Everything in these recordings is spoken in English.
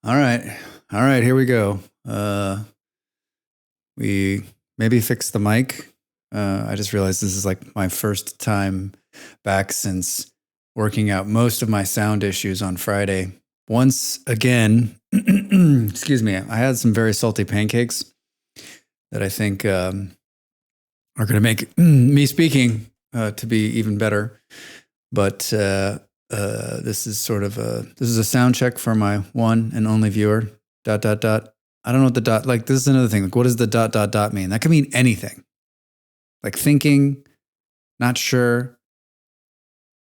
All right. All right, here we go. We maybe fix the mic. I just realized this is like my first time back since working out most of my sound issues on Friday. Once again, excuse me, I had some very salty pancakes that I think are going to make me speaking to be even better. But this is a sound check for my one and only viewer. ... I don't know what the dot, like, this is another thing. Like, what does the ... mean? That can mean anything. Like thinking, not sure,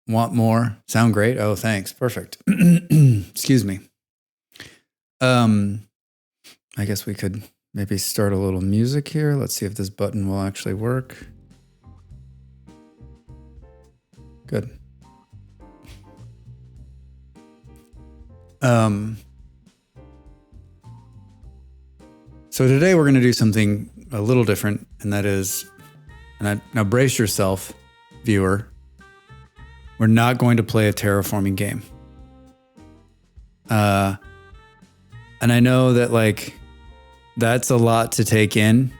want more, sound great. Oh, thanks. Perfect. Excuse me. I guess we could maybe start a little music here. Let's see if this button will actually work. Good. So today we're going to do something a little different, and that is, now brace yourself, viewer. We're not going to play a terraforming game. And I know that, like, that's a lot to take in.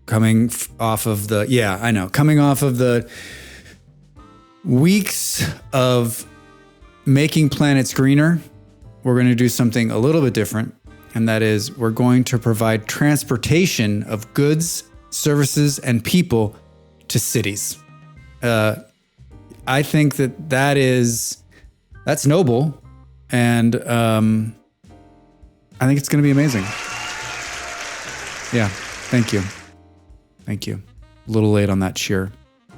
Coming off of the weeks of making planets greener, we're going to do something a little bit different. And that is, we're going to provide transportation of goods, services, and people to cities. I think that's noble. And I think it's going to be amazing. Yeah, thank you. Thank you. A little late on that cheer. A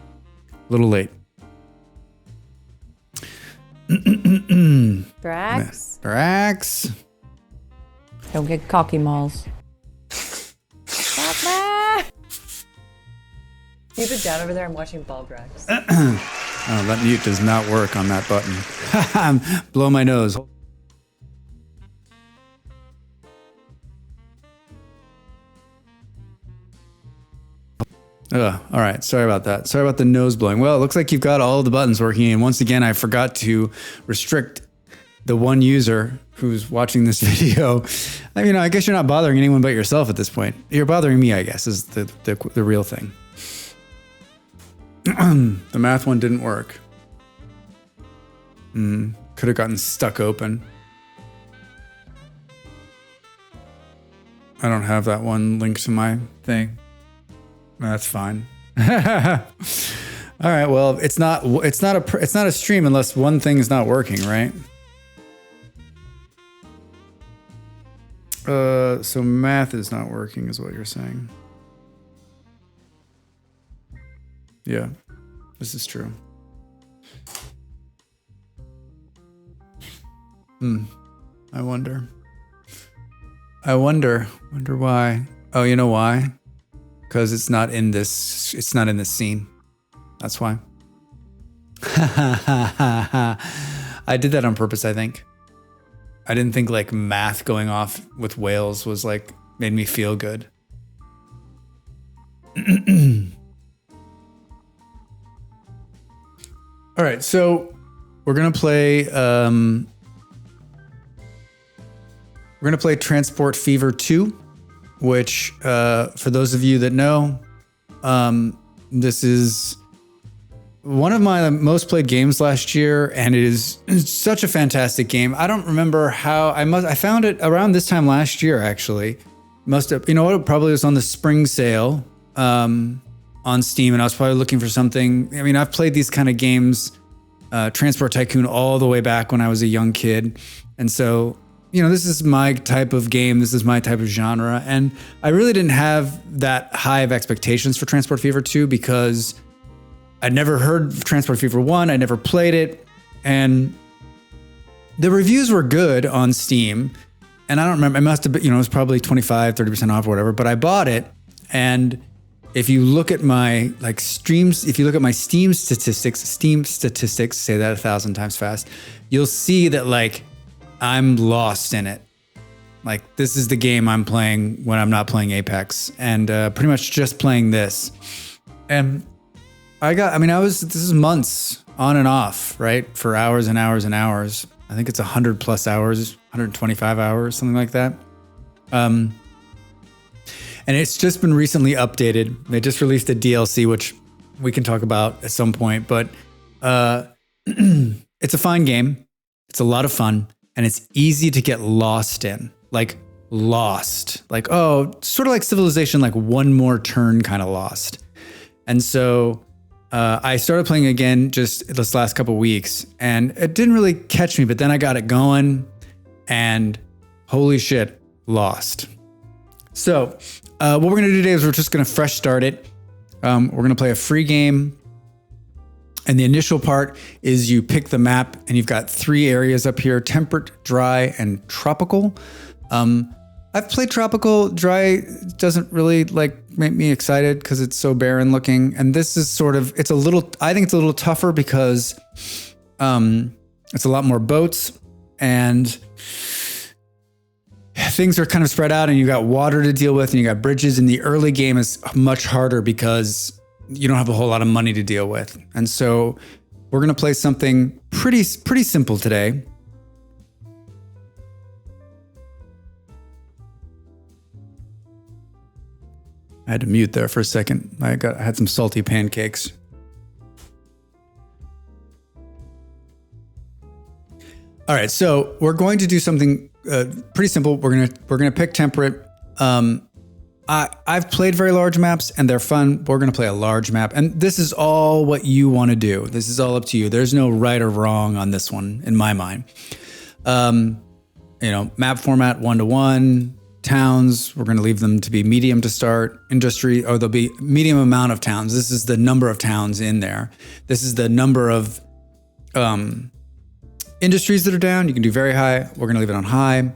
little late. Brax. Don't get cocky, Malls. Keep it down over there. I'm watching Ball Brax. Oh, that mute does not work on that button. Blow my nose. All right. Sorry about that. Sorry about the nose blowing. Well, it looks like you've got all the buttons working. And once again, I forgot to restrict the one user who's watching this video. I mean, I guess you're not bothering anyone but yourself at this point. You're bothering me, I guess, is the real thing. The math one didn't work. Could have gotten stuck open. I don't have that one linked to my thing. That's fine. All right. Well, it's not a stream unless one thing is not working, right? So math is not working, is what you're saying. Yeah, this is true. I wonder why. Oh, you know why? Because it's not in this scene. That's why. I did that on purpose, I think. I didn't think like math going off with whales was like made me feel good. All right, so we're gonna play Transport Fever 2. Which, for those of you that know, this is one of my most played games last year, and it is such a fantastic game. I don't remember how I found it around this time last year, actually. Must have, you know what? It probably was on the spring sale on Steam, and I was probably looking for something. I mean, I've played these kind of games, Transport Tycoon, all the way back when I was a young kid, and so, you know, this is my type of game. This is my type of genre. And I really didn't have that high of expectations for Transport Fever 2 because I'd never heard of Transport Fever 1. I never played it. And the reviews were good on Steam. And I don't remember, it must have been, it was probably 25, 30% off or whatever, but I bought it. And if you look at my streams, if you look at my Steam statistics, say that 1,000 times fast, you'll see that I'm lost in it. Like, this is the game I'm playing when I'm not playing Apex, and pretty much just playing this. And this is months on and off, right? For hours and hours and hours. I think it's 100 plus hours 125 hours, something like that. And it's just been recently updated. They just released a DLC, which we can talk about at some point, but it's a fine game. It's a lot of fun, and it's easy to get lost in. Like lost. Like, oh, sort of like Civilization, like one more turn kind of lost. And so I started playing again just this last couple weeks, and it didn't really catch me, but then I got it going, and holy shit, lost. So what we're going to do today is we're just going to fresh start it. We're going to play a free game. And the initial part is you pick the map, and you've got 3 areas up here: temperate, dry, and tropical. I've played tropical. Dry doesn't really make me excited because it's so barren looking. And this is I think it's a little tougher because it's a lot more boats, and things are kind of spread out, and you got water to deal with, and you got bridges. And the early game is much harder because you don't have a whole lot of money to deal with. And so we're going to play something pretty simple today. I had to mute there for a second. I had some salty pancakes. All right, so we're going to do something pretty simple. We're gonna pick temperate. I've played very large maps, and they're fun. We're gonna play a large map, and this is all what you want to do. This is all up to you. There's no right or wrong on this one in my mind. Map format 1-to-1. Towns, we're going to leave them to be medium to start. Industry, there'll be medium amount of towns. This is the number of towns in there. This is the number of industries that are down. You can do very high. We're going to leave it on high.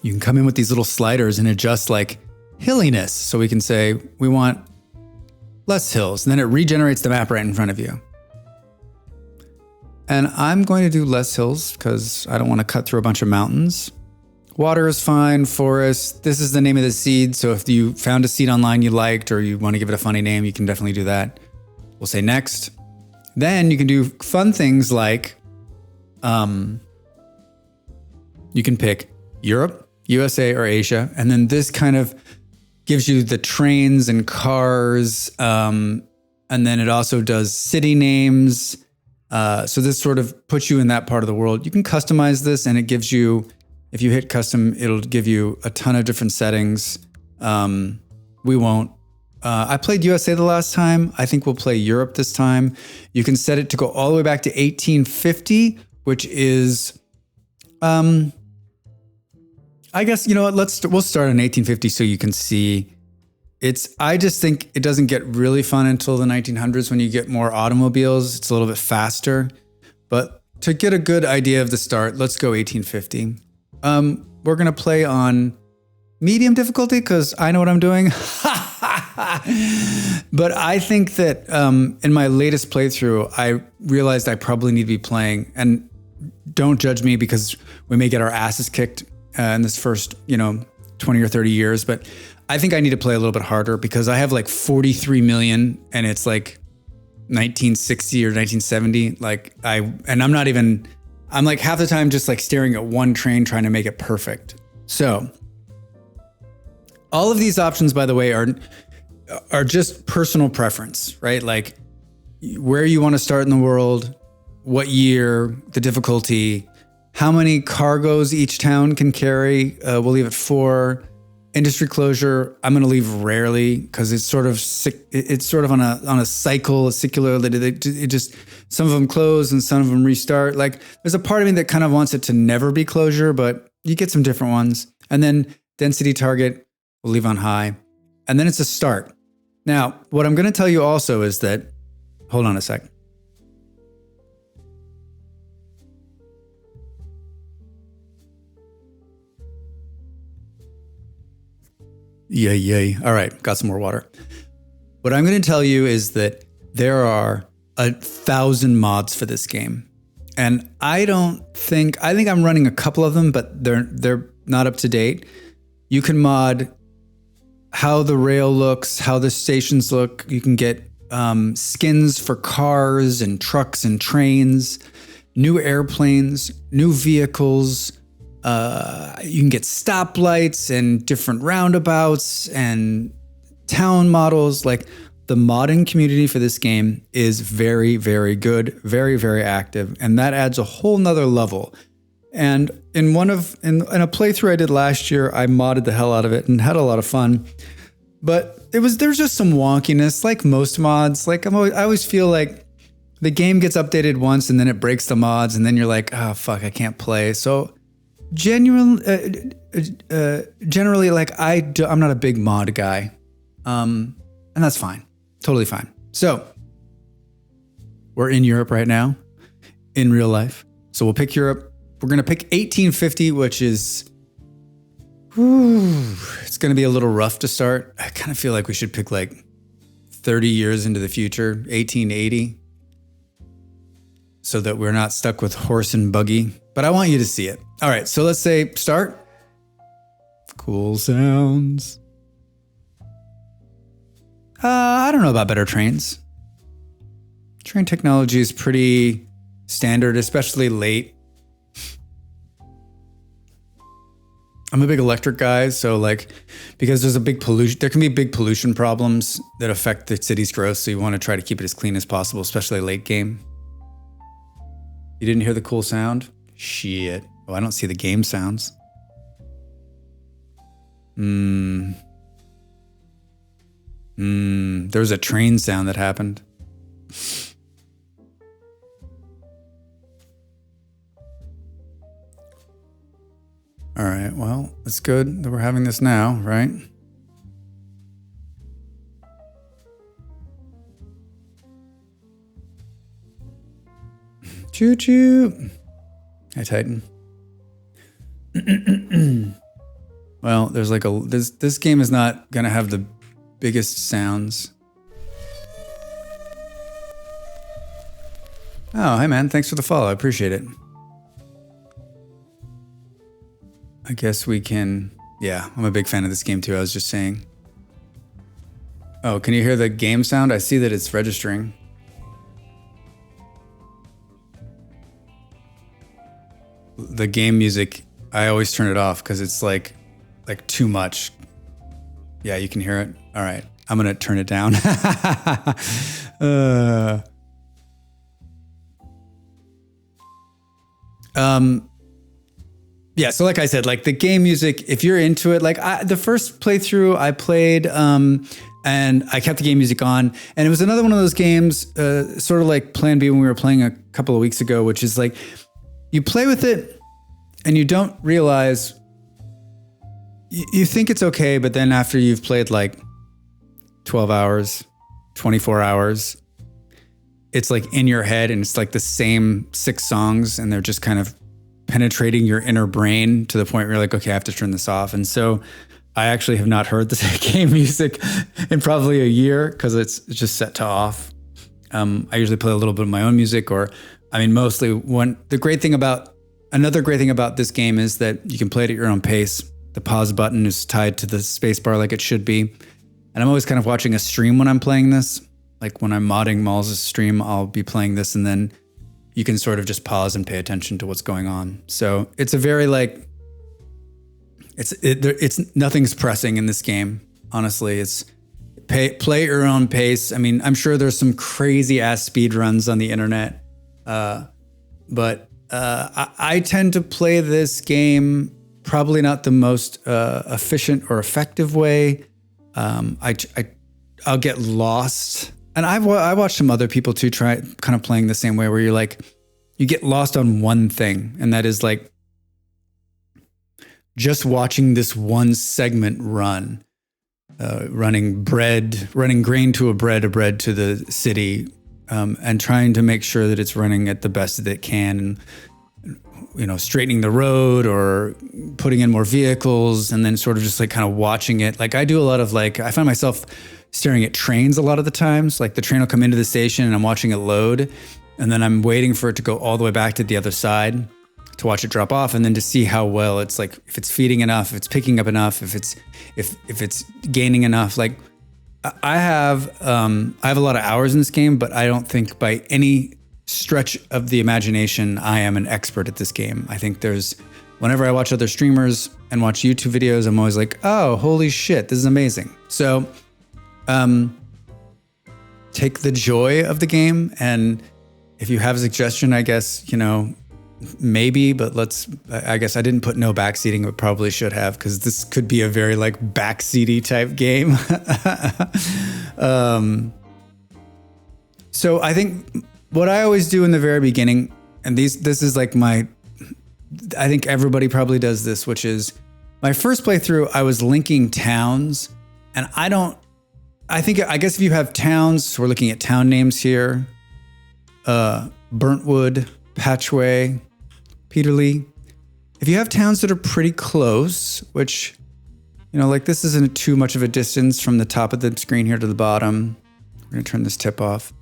You can come in with these little sliders and adjust like hilliness. So we can say we want less hills, and then it regenerates the map right in front of you. And I'm going to do less hills because I don't want to cut through a bunch of mountains. Water is fine, forest. This is the name of the seed. So if you found a seed online you liked, or you want to give it a funny name, you can definitely do that. We'll say next. Then you can do fun things like you can pick Europe, USA, or Asia. And then this kind of gives you the trains and cars. And then it also does city names. So this sort of puts you in that part of the world. You can customize this, and it gives you, if you hit custom, it'll give you a ton of different settings. We won't. I played USA the last time. I think we'll play Europe this time. You can set it to go all the way back to 1850, which is, I guess, you know what? We'll start in 1850 so you can see. I just think it doesn't get really fun until the 1900s when you get more automobiles. It's a little bit faster. But to get a good idea of the start, let's go 1850. We're going to play on medium difficulty because I know what I'm doing. But I think that in my latest playthrough, I realized I probably need to be playing, and don't judge me because we may get our asses kicked in this first, 20 or 30 years. But I think I need to play a little bit harder because I have like 43 million and it's like 1960 or 1970. I'm like half the time just like staring at one train trying to make it perfect. So all of these options, by the way, are just personal preference, right? Like where you want to start in the world, what year, the difficulty, how many cargoes each town can carry. We'll leave it 4. Industry closure, I'm going to leave rarely because it's sort of on a cycle, it just, some of them close and some of them restart. Like there's a part of me that kind of wants it to never be closure, but you get some different ones. And then density target, we'll leave on high. And then it's a start. Now, what I'm going to tell you also is that, hold on a second. Yay. All right, got some more water. What I'm going to tell you is that there are 1,000 mods for this game. And I think I'm running a couple of them, but they're not up to date. You can mod how the rail looks, how the stations look. You can get skins for cars and trucks and trains, new airplanes, new vehicles, You can get stoplights and different roundabouts and town models. Like the modding community for this game is very, very good, very, very active. And that adds a whole nother level. And in a playthrough I did last year, I modded the hell out of it and had a lot of fun. But there was just some wonkiness, like most mods. Like I always feel like the game gets updated once and then it breaks the mods, and then you're like, oh fuck, I can't play. So generally, like I'm not a big mod guy, and that's fine, totally fine. So we're in Europe right now, in real life. So we'll pick Europe. We're gonna pick 1850, which is, it's gonna be a little rough to start. I kind of feel like we should pick like 30 years into the future, 1880, so that we're not stuck with horse and buggy. But I want you to see it. All right, so let's say start. Cool sounds. I don't know about better trains. Train technology is pretty standard, especially late. I'm a big electric guy, so like, because there's a big pollution, there can be big pollution problems that affect the city's growth, so you want to try to keep it as clean as possible, especially late game. You didn't hear the cool sound? Shit. Oh, I don't see the game sounds. There was a train sound that happened. All right, well, it's good that we're having this now, right? Choo choo. Hi, Titan. Well, there's like this game is not gonna have the biggest sounds. Oh, hey man, thanks for the follow. I appreciate it. I guess we can, yeah, I'm a big fan of this game too, I was just saying. Oh, can you hear the game sound? I see that it's registering. The game music, I always turn it off because it's like too much. Yeah, you can hear it. All right, I'm gonna turn it down. Yeah, so like I said, like the game music, if you're into it, like the first playthrough I played, and I kept the game music on, and it was another one of those games, sort of like Plan B when we were playing a couple of weeks ago, which is like, you play with it and you don't realize, you think it's okay, but then after you've played like 12 hours, 24 hours, it's like in your head and it's like the same 6 songs and they're just kind of penetrating your inner brain to the point where you're like, okay, I have to turn this off. And so I actually have not heard the game music in probably a year because it's just set to off. I usually play a little bit of my own music, or I mean, mostly another great thing about this game is that you can play it at your own pace. The pause button is tied to the space bar like it should be. And I'm always kind of watching a stream when I'm playing this. Like when I'm modding Malls' stream, I'll be playing this and then you can sort of just pause and pay attention to what's going on. So it's a very like, it's nothing's pressing in this game. Honestly, it's play at your own pace. I mean, I'm sure there's some crazy ass speed runs on the internet. But I tend to play this game probably not the most efficient or effective way. I'll get lost. And I watched some other people too try kind of playing the same way, where you're like, you get lost on one thing, and that is like just watching this one segment run, running grain to a bread to the city, and trying to make sure that it's running at the best that it can, and you know, straightening the road or putting in more vehicles, and then sort of just like kind of watching it. Like I do a lot of like, I find myself staring at trains a lot of the times. Like the train will come into the station and I'm watching it load, and then I'm waiting for it to go all the way back to the other side to watch it drop off, and then to see how well it's like, if it's feeding enough, if it's picking up enough, if it's gaining enough. Like I have a lot of hours in this game, but I don't think by any stretch of the imagination I am an expert at this game. I think there's whenever I watch other streamers and watch YouTube videos, I'm always like, oh, holy shit, this is amazing. So take the joy of the game, and if you have a suggestion, I guess, maybe, but I guess I didn't put no backseating, but probably should have, because this could be a very like backseaty type game. So I think what I always do in the very beginning, and this is like I think everybody probably does this, which is my first playthrough, I was linking towns, and I guess if you have towns, so we're looking at town names here, Burntwood, Patchway, Peterlee. If you have towns that are pretty close, which, like this isn't too much of a distance from the top of the screen here to the bottom. We're gonna turn this tip off.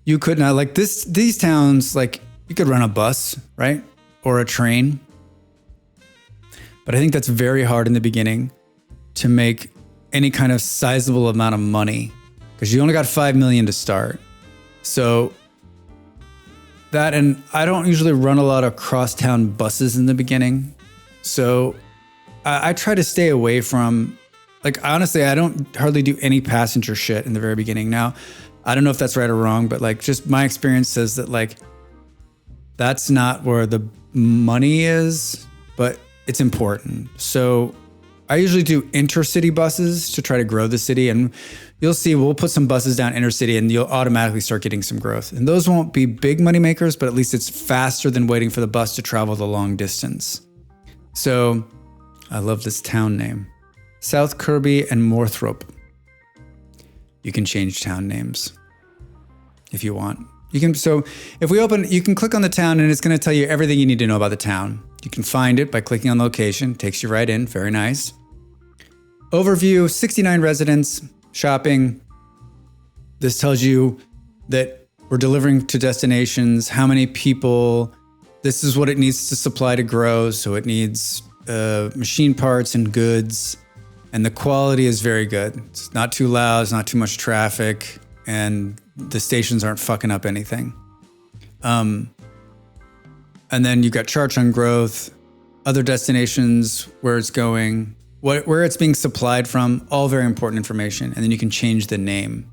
You could not, like these towns, like you could run a bus, right? Or a train. But I think that's very hard in the beginning to make any kind of sizable amount of money, because you only got 5 million to start. So that, and I don't usually run a lot of crosstown buses in the beginning. So I try to stay away from, like, honestly, I don't hardly do any passenger shit in the very beginning. Now, I don't know if that's right or wrong, but like just my experience says that like that's not where the money is, but it's important. So I usually do intercity buses to try to grow the city, and you'll see we'll put some buses down intercity and you'll automatically start getting some growth. And those won't be big money makers, but at least it's faster than waiting for the bus to travel the long distance. So I love this town name, South Kirby and Morthorpe. You can change town names if you want. So if we open, you can click on the town and it's going to tell you everything you need to know about the town. You can find it by clicking on location, takes you right in, very nice. Overview, 69 residents, shopping. This tells you that we're delivering to destinations, how many people, this is what it needs to supply to grow. So it needs machine parts and goods. And the quality is very good. It's not too loud, it's not too much traffic, and the stations aren't fucking up anything. And then you've got charts on growth, other destinations, where it's going, where it's being supplied from, all very important information. And then you can change the name,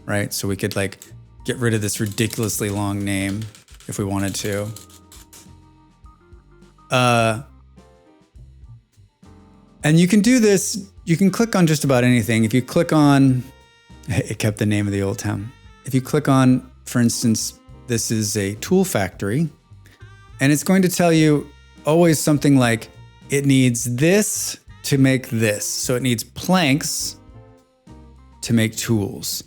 right? So we could like get rid of this ridiculously long name if we wanted to. And you can do this, you can click on just about anything. If you click on, it kept the name of the old town. If you click on, for instance, this is a tool factory, and it's going to tell you always something like, it needs this to make this. So it needs planks to make tools.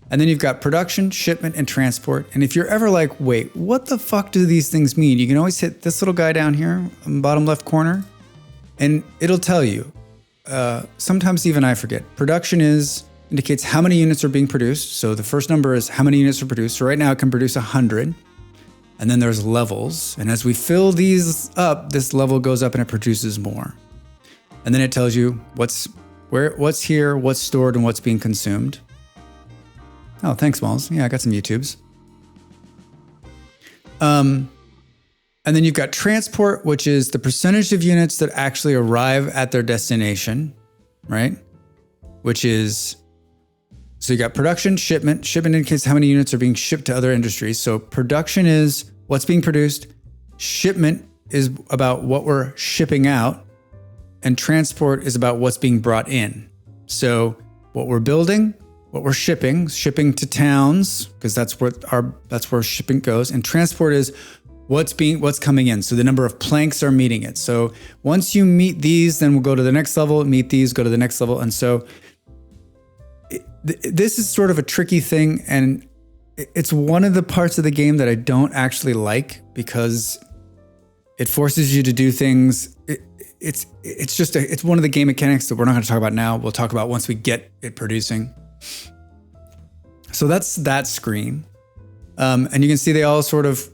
And then you've got production, shipment, and transport. And if you're ever like, wait, what the fuck do these things mean? You can always hit this little guy down here in the bottom left corner, and it'll tell you. Sometimes even I forget. Production indicates how many units are being produced. So the first number is how many units are produced. So right now it can produce 100. And then there's levels. And as we fill these up, this level goes up and it produces more. And then it tells you what's here, what's stored, and what's being consumed. Oh, thanks, Malls. Yeah, I got some YouTubes. And then you've got transport, which is the percentage of units that actually arrive at their destination, right? Which is, so you got production, shipment. Shipment indicates how many units are being shipped to other industries. So production is what's being produced. Shipment is about what we're shipping out. And transport is about what's being brought in. So what we're building, what we're shipping to towns, because that's where shipping goes. And transport is what's coming in. So the number of planks are meeting it. So once you meet these, then we'll go to the next level, meet these, go to the next level. And so this is sort of a tricky thing. And it's one of the parts of the game that I don't actually like, because it forces you to do things. It's one of the game mechanics that we're not going to talk about now. We'll talk about once we get it producing. So that's that screen. And you can see they all sort of,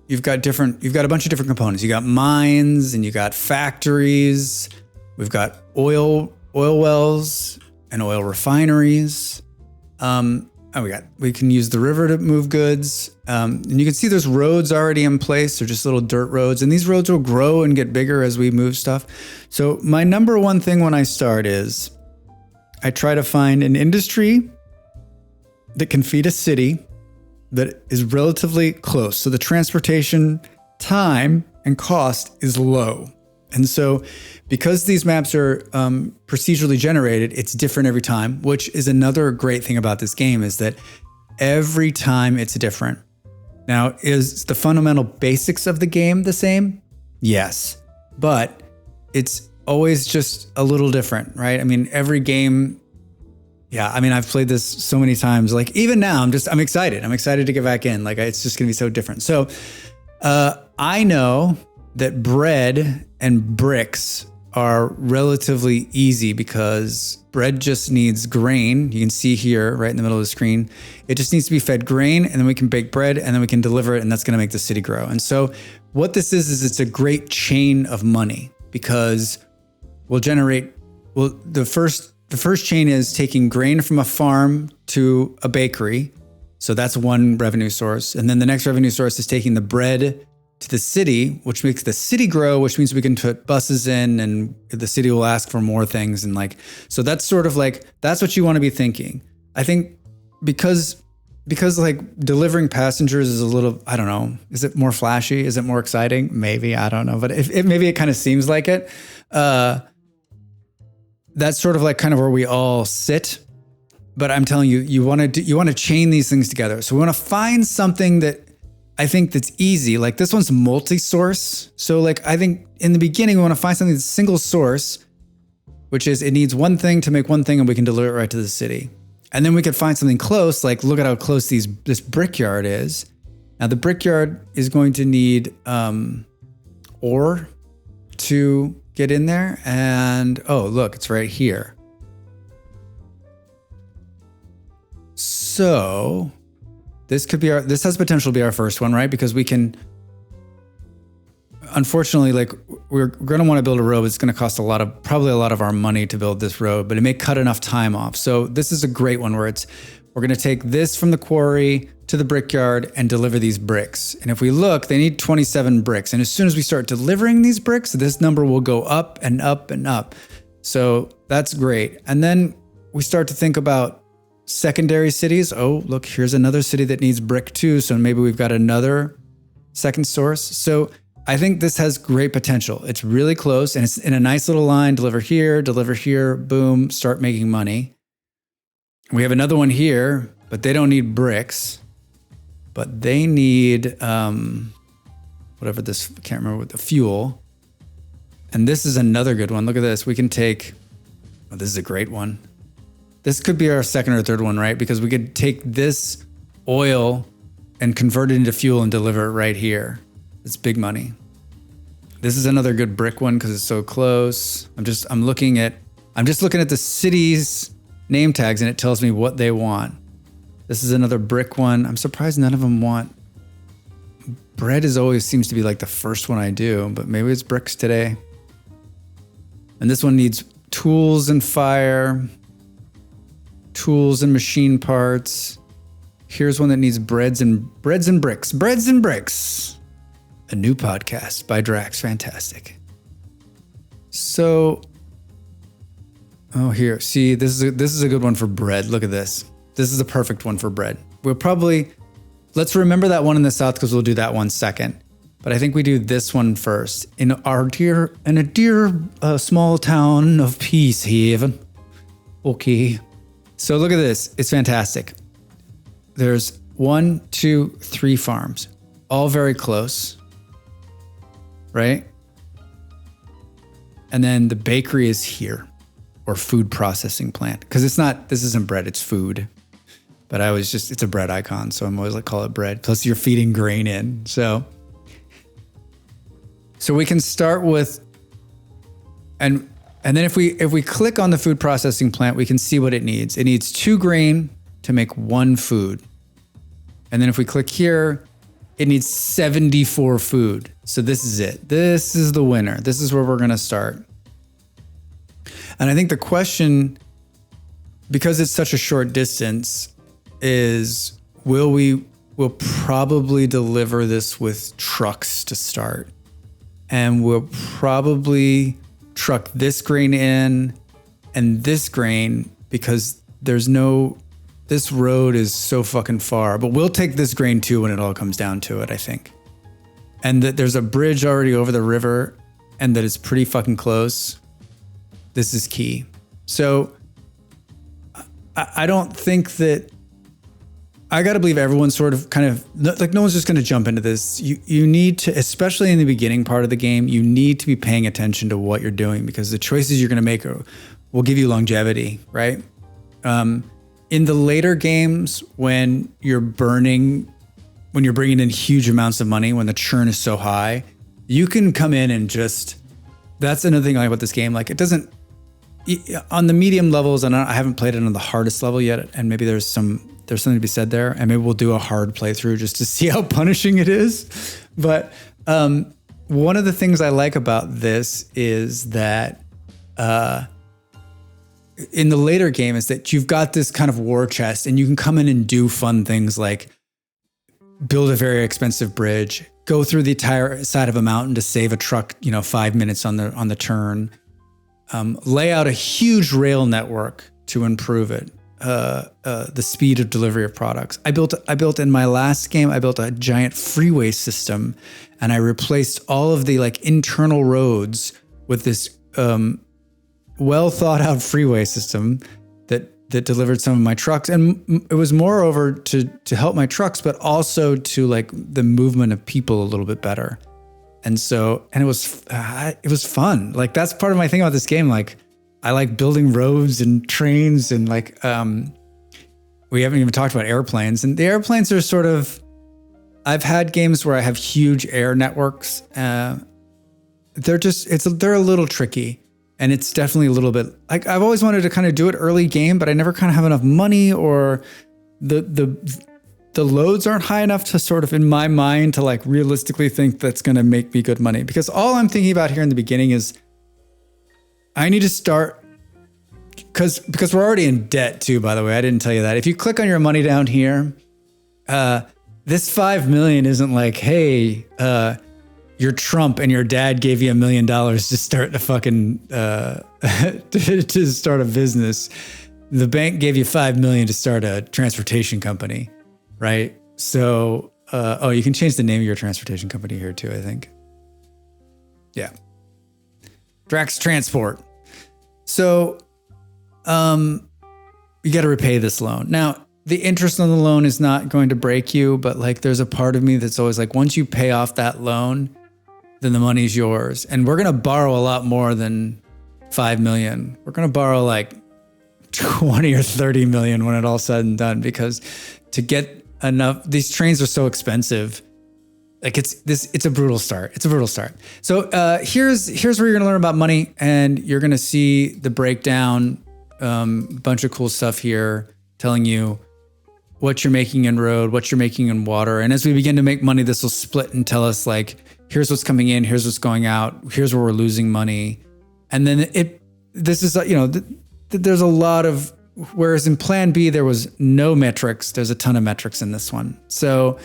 you've got a bunch of different components. You got mines and you got factories. We've got oil wells and oil refineries. And we can use the river to move goods. And you can see there's roads already in place. They're just little dirt roads. And these roads will grow and get bigger as we move stuff. So my number one thing when I start is I try to find an industry that can feed a city that is relatively close. So the transportation time and cost is low. And so because these maps are procedurally generated, it's different every time, which is another great thing about this game is that every time it's different. Now, is the fundamental basics of the game the same? Yes, but it's always just a little different, right? I mean, every game, I've played this so many times. Like even now, I'm excited. I'm excited to get back in. Like it's just gonna be so different. So I know that bread and bricks are relatively easy because bread just needs grain. You can see here right in the middle of the screen. It just needs to be fed grain and then we can bake bread and then we can deliver it and that's gonna make the city grow. And so what this is it's a great chain of money because the first chain is taking grain from a farm to a bakery. So that's one revenue source. And then the next revenue source is taking the bread to the city, which makes the city grow, which means we can put buses in and the city will ask for more things. And so that's sort of that's what you want to be thinking. I think because delivering passengers is a little, I don't know, is it more flashy? Is it more exciting? Maybe, I don't know. But maybe it kind of seems like it. That's sort of kind of where we all sit. But I'm telling you, you want to chain these things together. So we want to find something that I think that's easy. Like this one's multi-source. So I think in the beginning, we want to find something that's single source, which is it needs one thing to make one thing and we can deliver it right to the city. And then we could find something close, look at how close this brickyard is. Now the brickyard is going to need ore to get in there. And oh, look, it's right here. So this has potential to be our first one, right? Because we can, unfortunately, we're going to want to build a road. It's going to cost probably a lot of our money to build this road, but it may cut enough time off. So this is a great one where we're going to take this from the quarry to the brickyard and deliver these bricks. And if we look, they need 27 bricks. And as soon as we start delivering these bricks, this number will go up and up and up. So that's great. And then we start to think about secondary cities. Oh, look, here's another city that needs brick too. So maybe we've got another second source. So I think this has great potential. It's really close and it's in a nice little line, deliver here, boom, start making money. We have another one here, but they don't need bricks, but they need, whatever this, I can't remember what the fuel. And this is another good one. Look at this. We can take, this is a great one. This could be our second or third one, right? Because we could take this oil and convert it into fuel and deliver it right here. It's big money. This is another good brick one because it's so close. I'm just looking at the city's name tags and it tells me what they want. This is another brick one. I'm surprised none of them want bread. Always seems to be the first one I do, but maybe it's bricks today. And this one needs tools and fire. Tools and machine parts. Here's one that needs breads and bricks. Breads and bricks. A new podcast by Drax. Fantastic. So, here. See, this is a good one for bread. Look at this. This is a perfect one for bread. Let's remember that one in the south because we'll do that one second. But I think we do this one first. In a dear small town of Peacehaven. Okay. So look at this. It's fantastic. There's 1, 2, 3 farms, all very close, right? And then the bakery is here, or food processing plant. Because this isn't bread, it's food. But it's a bread icon, so I'm always call it bread. Plus you're feeding grain in. So we can start with, and then if we click on the food processing plant, we can see what it needs. It needs 2 grain to make 1 food. And then if we click here, it needs 74 food. So this is it. This is the winner. This is where we're going to start. And I think the question, because it's such a short distance, is we'll probably deliver this with trucks to start. And we'll probably truck this grain in and this grain because this road is so fucking far, but we'll take this grain too when it all comes down to it, I think. And that there's a bridge already over the river and that it's pretty fucking close. This is key. So I don't think that, I got to believe everyone's sort of kind of like, no one's just going to jump into this. You need to, especially in the beginning part of the game, you need to be paying attention to what you're doing because the choices you're going to make will give you longevity, right? In the later games, when you're bringing in huge amounts of money, when the churn is so high, you can come in and just, that's another thing I like about this game. Like it doesn't, on the medium levels, and I haven't played it on the hardest level yet, and maybe there's something to be said there, and maybe we'll do a hard playthrough just to see how punishing it is. But one of the things I like about this is that in the later game is that you've got this kind of war chest and you can come in and do fun things like build a very expensive bridge, go through the entire side of a mountain to save a truck, 5 minutes on the turn, lay out a huge rail network to improve it, the speed of delivery of products. I built in my last game, I built a giant freeway system and I replaced all of the like internal roads with this well thought out freeway system that delivered some of my trucks. And it was moreover to help my trucks, but also to like the movement of people a little bit better. And it was fun. Like that's part of my thing about this game. Like I like building roads and trains and like, we haven't even talked about airplanes, and the airplanes are sort of, I've had games where I have huge air networks. They're a little tricky. And it's definitely a little bit like I've always wanted to kind of do it early game, but I never kind of have enough money or the loads aren't high enough to sort of in my mind to like realistically think that's going to make me good money. Because all I'm thinking about here in the beginning is I need to start because we're already in debt too, by the way. I didn't tell you that. If you click on your money down here, this 5 million isn't like, hey, you're Trump and your dad gave you $1 million to start a fucking to start a business. The bank gave you 5 million to start a transportation company, right? So, you can change the name of your transportation company here too, I think. Yeah, Drax Transport. So, you got to repay this loan now. The interest on the loan is not going to break you, but like there's a part of me that's always like, once you pay off that loan, then the money's yours. And we're going to borrow a lot more than 5 million. We're going to borrow like 20 or 30 million when it all said and done, because to get enough, these trains are so expensive. Like it's a brutal start. It's a brutal start. So here's where you're going to learn about money, and you're going to see the breakdown, bunch of cool stuff here telling you what you're making in road, what you're making in water. And as we begin to make money, this will split and tell us like, here's what's coming in, here's what's going out, here's where we're losing money. And then this is, there's a lot of, whereas in plan B, there was no metrics, there's a ton of metrics in this one. So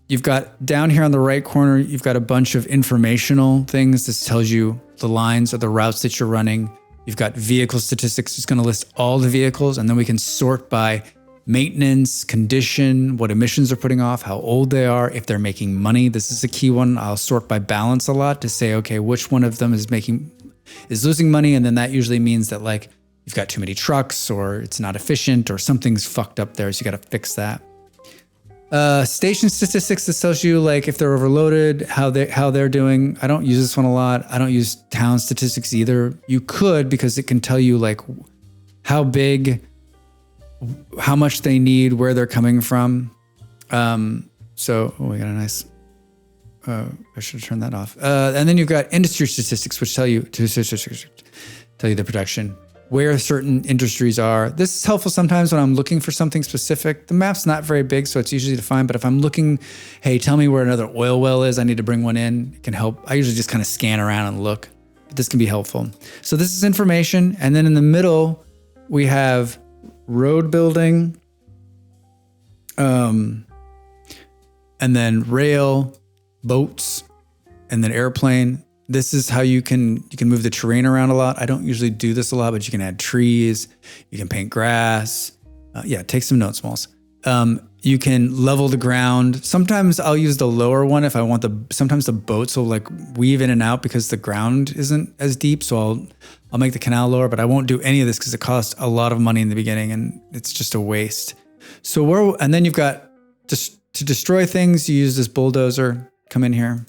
you've got down here on the right corner, you've got a bunch of informational things. This tells you the lines or the routes that you're running. You've got vehicle statistics. It's going to list all the vehicles, and then we can sort by maintenance, condition, what emissions they're putting off, how old they are, if they're making money. This is a key one. I'll sort by balance a lot to say, okay, which one of them is losing money. And then that usually means that like you've got too many trucks or it's not efficient or something's fucked up there. So you got to fix that. Station statistics, this tells you like if they're overloaded, how they're doing. I don't use this one a lot. I don't use town statistics either. You could, because it can tell you like how big, how much they need, where they're coming from. We got a nice, I should have turned that off. And then you've got industry statistics, which tell you the production, where certain industries are. This is helpful sometimes when I'm looking for something specific. The map's not very big, so it's easy to find. But if I'm looking, hey, tell me where another oil well is, I need to bring one in. It can help. I usually just kind of scan around and look. But this can be helpful. So this is information. And then in the middle, we have road building, And then rail, boats, and then airplane. This is how you can move the terrain around a lot. I don't usually do this a lot, but you can add trees, you can paint grass. Take some notes, Smalls. You can level the ground. Sometimes I'll use the lower one if I want sometimes the boats will like weave in and out because the ground isn't as deep. So I'll make the canal lower, but I won't do any of this because it costs a lot of money in the beginning and it's just a waste. And then you've got to destroy things, you use this bulldozer, come in here.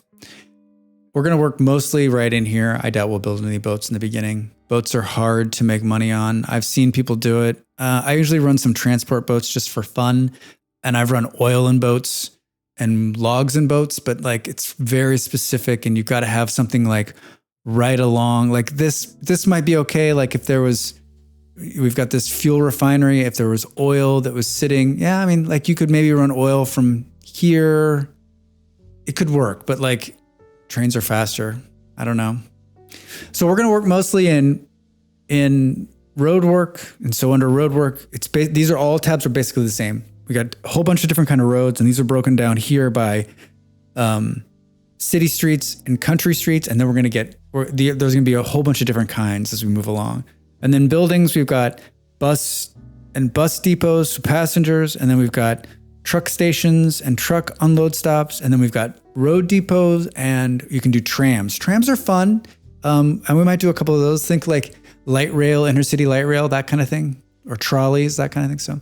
We're going to work mostly right in here. I doubt we'll build any boats in the beginning. Boats are hard to make money on. I've seen people do it. I usually run some transport boats just for fun. And I've run oil in boats and logs in boats, but like it's very specific and you've got to have something like right along. Like this might be okay. Like if we've got this fuel refinery, if there was oil that was sitting, I mean, like you could maybe run oil from here. It could work, but like trains are faster. I don't know. So we're going to work mostly in road work. And so under road work, these are all tabs are basically the same. We got a whole bunch of different kind of roads, and these are broken down here by city streets and country streets. And then there's going to be a whole bunch of different kinds as we move along. And then buildings, we've got bus depots for passengers. And then we've got truck stations and truck unload stops. And then we've got road depots, and you can do trams. Trams are fun. And we might do a couple of those. Think like light rail, intercity light rail, that kind of thing, or trolleys, that kind of thing. So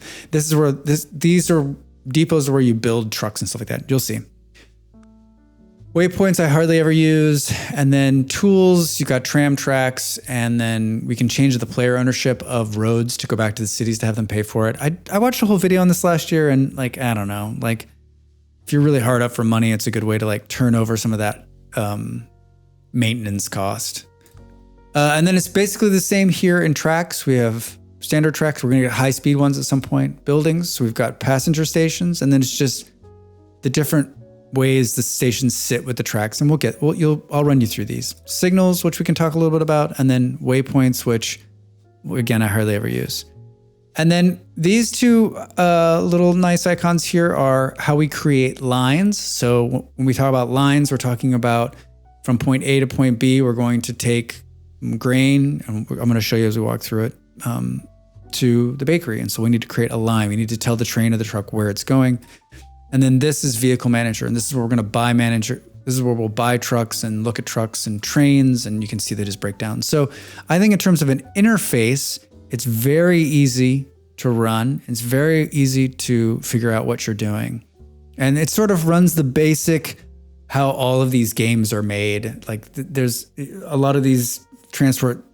these are depots where you build trucks and stuff like that. You'll see. Waypoints I hardly ever use. And then tools, you've got tram tracks, and then we can change the player ownership of roads to go back to the cities to have them pay for it. I watched a whole video on this last year, and like, I don't know, like if you're really hard up for money, it's a good way to like turn over some of that maintenance cost. And then it's basically the same here in tracks. We have standard tracks. We're going to get high speed ones at some point. Buildings. So we've got passenger stations, and then it's just the different ways the stations sit with the tracks. And I'll run you through these. Signals, which we can talk a little bit about, and then waypoints, which again, I hardly ever use. And then these two little nice icons here are how we create lines. So when we talk about lines, we're talking about from point A to point B, we're going to take grain, and I'm going to show you as we walk through it, to the bakery. And so we need to create a line. We need to tell the train or the truck where it's going. And then this is vehicle manager. And this is where we're going to buy manager. This is where we'll buy trucks and look at trucks and trains, and you can see that just break down. So I think in terms of an interface, it's very easy to run. It's very easy to figure out what you're doing. And it sort of runs the basic how all of these games are made. Like there's a lot of these transport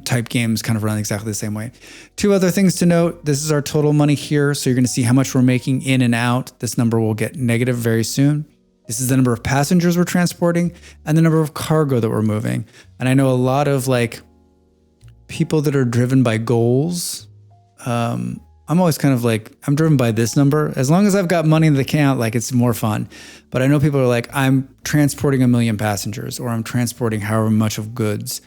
type games kind of run exactly the same way. Two other things to note. This is our total money here. So you're going to see how much we're making in and out. This number will get negative very soon. This is the number of passengers we're transporting and the number of cargo that we're moving. And I know a lot of like people that are driven by goals. I'm always kind of like, I'm driven by this number. As long as I've got money in the account, like it's more fun. But I know people are like, I'm transporting 1 million passengers, or I'm transporting however much of goods.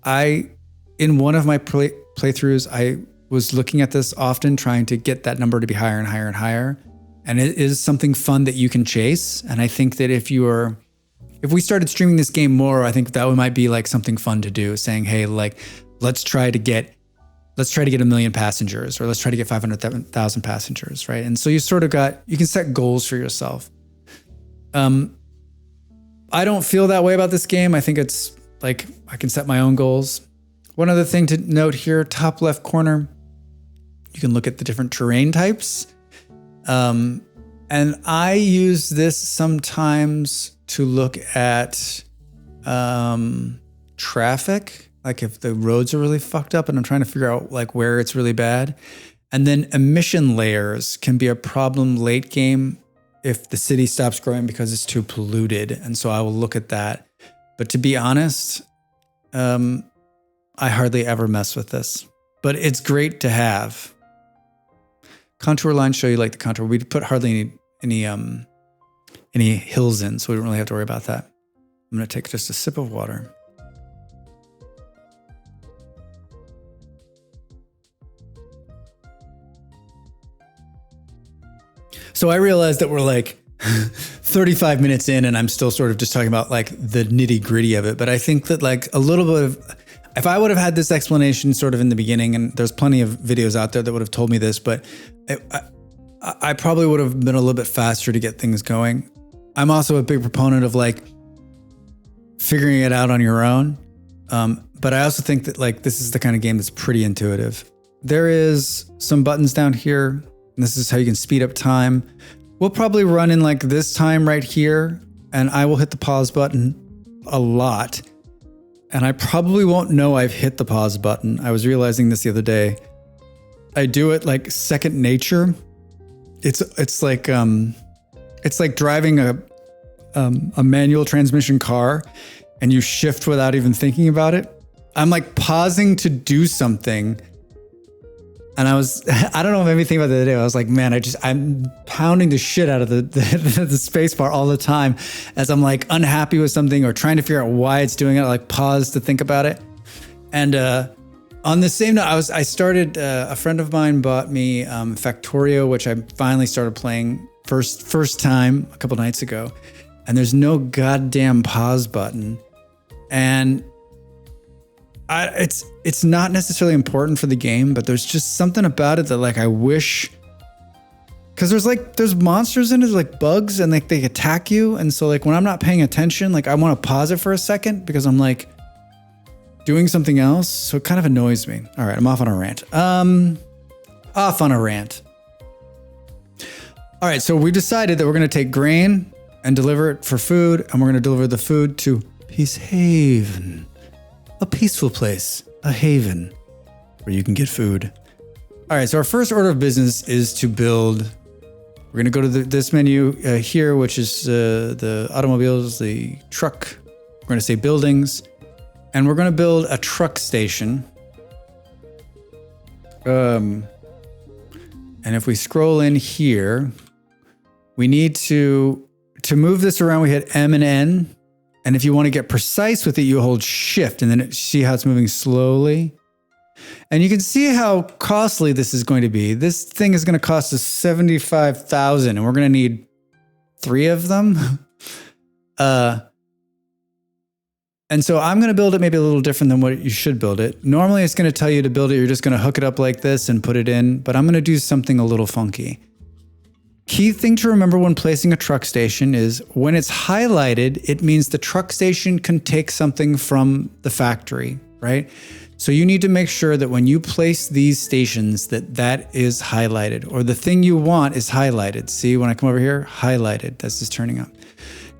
In one of my playthroughs, I was looking at this often, trying to get that number to be higher and higher and higher. And it is something fun that you can chase. And I think that if we started streaming this game more, I think that might be like something fun to do, saying, hey, like, let's try to get 1 million passengers, or let's try to get 500,000 passengers, right? And so you can set goals for yourself. I don't feel that way about this game. I think it's like, I can set my own goals. One other thing to note here, top left corner, you can look at the different terrain types. And I use this sometimes to look at traffic, like if the roads are really fucked up and I'm trying to figure out like where it's really bad. And then emission layers can be a problem late game if the city stops growing because it's too polluted. And so I will look at that. But to be honest, I hardly ever mess with this, but it's great to have. Contour lines show you like the contour. We put hardly any hills in, so we don't really have to worry about that. I'm going to take just a sip of water. So I realized that we're like 35 minutes in and I'm still sort of just talking about like the nitty gritty of it. But I think that like a little bit of, if I would have had this explanation sort of in the beginning, and there's plenty of videos out there that would have told me this, but I probably would have been a little bit faster to get things going. I'm also a big proponent of like figuring it out on your own. But I also think that like this is the kind of game that's pretty intuitive. There is some buttons down here, and this is how you can speed up time. We'll probably run in like this time right here, and I will hit the pause button a lot. And I probably won't know I've hit the pause button. I was realizing this the other day. I do it like second nature. It's like driving a manual transmission car, and you shift without even thinking about it. I'm like pausing to do something. And I don't know, it made me think about the other day. I was like, man, I'm pounding the shit out of the space bar all the time as I'm like unhappy with something or trying to figure out why it's doing it. I like pause to think about it. And on the same note, I started, a friend of mine bought me Factorio, which I finally started playing first time a couple nights ago. And there's no goddamn pause button. And it's not necessarily important for the game, but there's just something about it that like I wish, because there's monsters in it, like bugs, and like they attack you, and so like when I'm not paying attention, like I want to pause it for a second because I'm like doing something else, so it kind of annoys me. All right, I'm off on a rant. All right, so we decided that we're gonna take grain and deliver it for food, and we're gonna deliver the food to Peace Haven. A peaceful place, a haven where you can get food. All right, so our first order of business is to build. We're going to go to this menu here, which is the automobiles, the truck. We're going to say buildings, and we're going to build a truck station. And if we scroll in here, we need to move this around, we hit M and N. And if you want to get precise with it, you hold shift, and then see how it's moving slowly. And you can see how costly this is going to be. This thing is going to cost us $75,000, and we're going to need 3 of them. And so I'm going to build it maybe a little different than what you should build it. Normally it's going to tell you to build it. You're just going to hook it up like this and put it in, but I'm going to do something a little funky. Key thing to remember when placing a truck station is when it's highlighted, it means the truck station can take something from the factory, right? So you need to make sure that when you place these stations that is highlighted, or the thing you want is highlighted. See, when I come over here, highlighted, that's just turning up.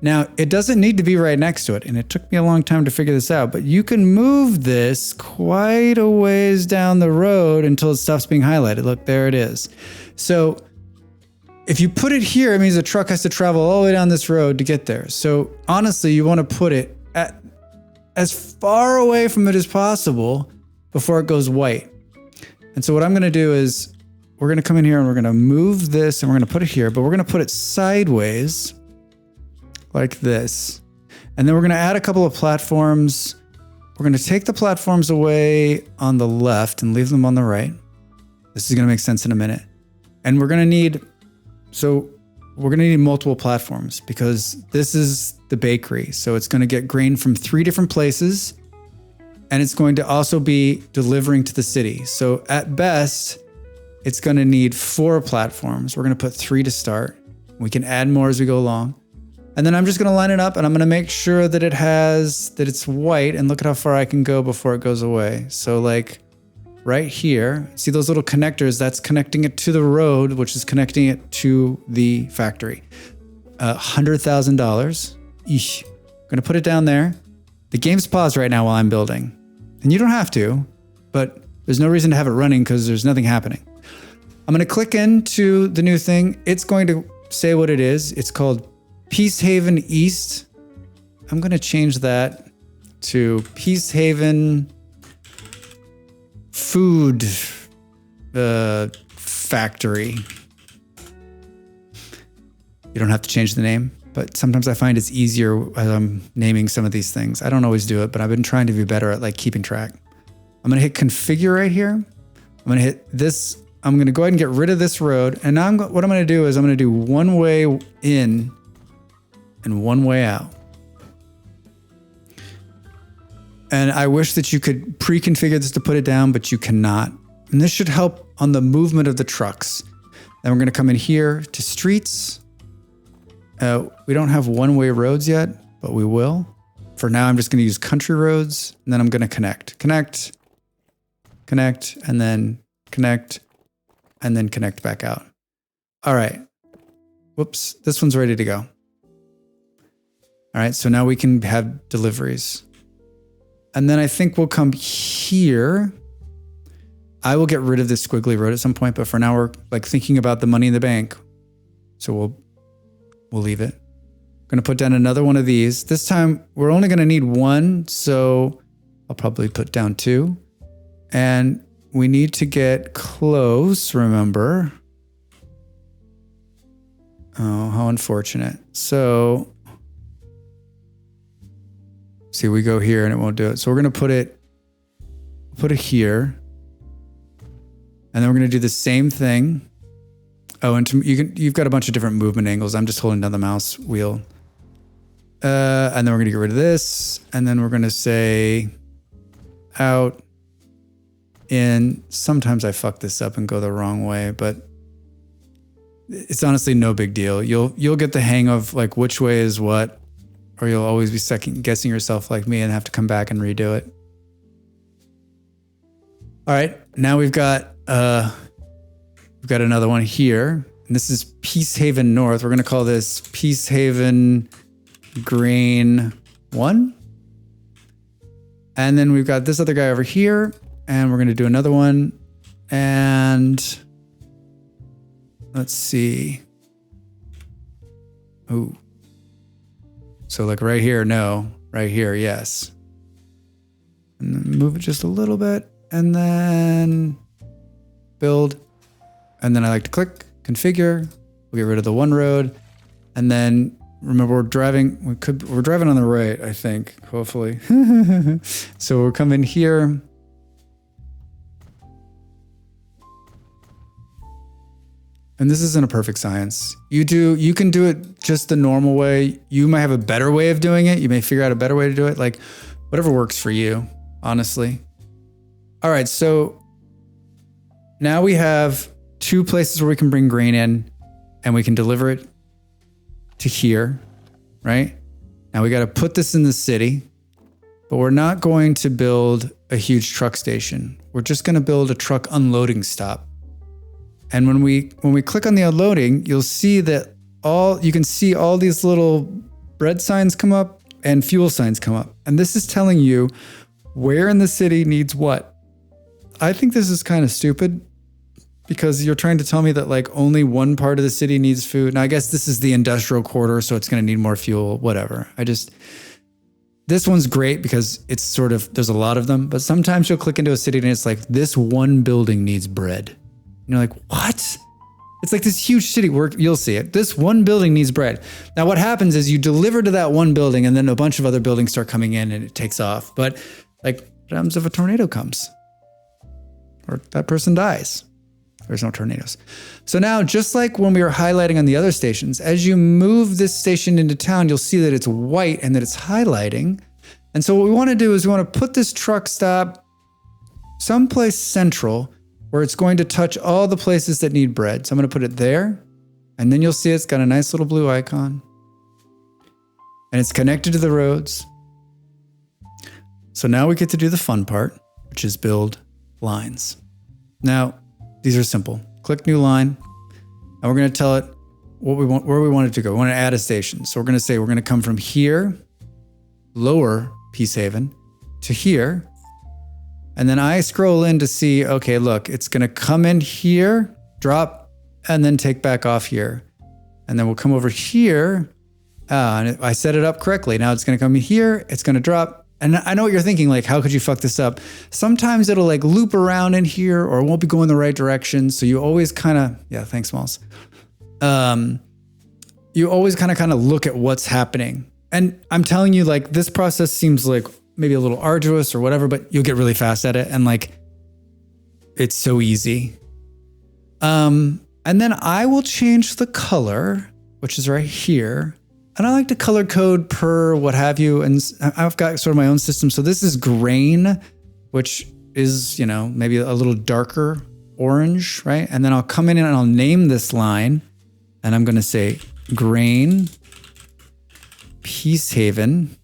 Now, it doesn't need to be right next to it, and it took me a long time to figure this out, but you can move this quite a ways down the road until it stops being highlighted. Look, there it is. So if you put it here, it means the truck has to travel all the way down this road to get there. So honestly, you want to put it at as far away from it as possible before it goes white. And so what I'm going to do is we're going to come in here and we're going to move this and we're going to put it here, but we're going to put it sideways like this. And then we're going to add a couple of platforms. We're going to take the platforms away on the left and leave them on the right. This is going to make sense in a minute. And we're going to need multiple platforms because this is the bakery. So it's going to get grain from 3 different places, and it's going to also be delivering to the city. So at best, it's going to need 4 platforms. We're going to put 3 to start. We can add more as we go along. And then I'm just going to line it up, and I'm going to make sure that it's white, and look at how far I can go before it goes away. So like right here, see those little connectors? That's connecting it to the road, which is connecting it to the factory. $100,000. Eesh. I'm gonna put it down there. The game's paused right now while I'm building. And you don't have to, but there's no reason to have it running because there's nothing happening. I'm gonna click into the new thing. It's going to say what it is. It's called Peace Haven East. I'm gonna change that to Peace Haven Food Factory. You don't have to change the name, but sometimes I find it's easier as I'm naming some of these things. I don't always do it, but I've been trying to be better at like keeping track. I'm gonna hit configure right here. I'm gonna hit this I'm going to go ahead and get rid of this road. And now what I'm going to do is I'm going to do one way in and one way out. And I wish that you could pre-configure this to put it down, but you cannot. And this should help on the movement of the trucks. Then we're going to come in here to streets. We don't have one-way roads yet, but we will. For now, I'm just going to use country roads, and then I'm going to connect, and then connect, and then connect back out. All right. Whoops. This one's ready to go. All right. So now we can have deliveries. And then I think we'll come here. I will get rid of this squiggly road at some point, but for now we're like thinking about the money in the bank. So we'll leave it. I'm going to put down another one of these. This time we're only going to need one. So I'll probably put down two. And we need to get close, remember. Oh, how unfortunate. So, see, we go here and it won't do it. So we're going to put it here. And then we're going to do the same thing. Oh, and you've got a bunch of different movement angles. I'm just holding down the mouse wheel. And then we're going to get rid of this. And then we're going to say out, in. Sometimes I fuck this up and go the wrong way, but it's honestly no big deal. You'll get the hang of like which way is what, or you'll always be second guessing yourself like me and have to come back and redo it. All right, now we've got another one here, and this is Peacehaven North. We're gonna call this Peacehaven Grain 1. And then we've got this other guy over here, and we're gonna do another one. And let's see. Ooh. So like right here, no. Right here, yes. And then move it just a little bit, and then build. And then I like to click, configure. We'll get rid of the one road. And then remember we're driving on the right, I think, hopefully. So we'll come in here. And this isn't a perfect science. You can do it just the normal way. You might have a better way of doing it. You may figure out a better way to do it. Like whatever works for you, honestly. All right, so now we have 2 places where we can bring grain in and we can deliver it to here, right? Now we got to put this in the city, but we're not going to build a huge truck station. We're just going to build a truck unloading stop. And when we click on the unloading, you'll see that you can see all these little bread signs come up and fuel signs come up. And this is telling you where in the city needs what. I think this is kind of stupid because you're trying to tell me that like only one part of the city needs food. Now I guess this is the industrial quarter, so it's going to need more fuel, whatever. This one's great because it's sort of, there's a lot of them, but sometimes you'll click into a city and it's like, this one building needs bread. And you're like, what? It's like this huge city where you'll see it. This one building needs bread. Now what happens is you deliver to that one building and then a bunch of other buildings start coming in and it takes off. But like what happens if a tornado comes? Or that person dies? There's no tornadoes. So now, just like when we were highlighting on the other stations, as you move this station into town, you'll see that it's white and that it's highlighting. And so what we want to do is we want to put this truck stop someplace central where it's going to touch all the places that need bread. So I'm going to put it there, and then you'll see it's got a nice little blue icon. And it's connected to the roads. So now we get to do the fun part, which is build lines. Now, these are simple. Click new line, and we're going to tell it what we want, where we want it to go. We want to add a station. So we're going to say we're going to come from here, lower Peacehaven, to here. And then I scroll in to see, okay, look, it's going to come in here, drop, and then take back off here. And then we'll come over here. And I set it up correctly. Now it's going to come in here, it's going to drop. And I know what you're thinking, like, how could you fuck this up? Sometimes it'll like loop around in here or it won't be going the right direction. So you always kind of, yeah, thanks, Smalls. You always kind of look at what's happening. And I'm telling you, like, this process seems like maybe a little arduous or whatever, but you'll get really fast at it. And like, it's so easy. And then I will change the color, which is right here. And I like to color code per what have you. And I've got sort of my own system. So this is grain, which is, you know, maybe a little darker orange, right? And then I'll come in and I'll name this line. And I'm going to say grain, Peacehaven.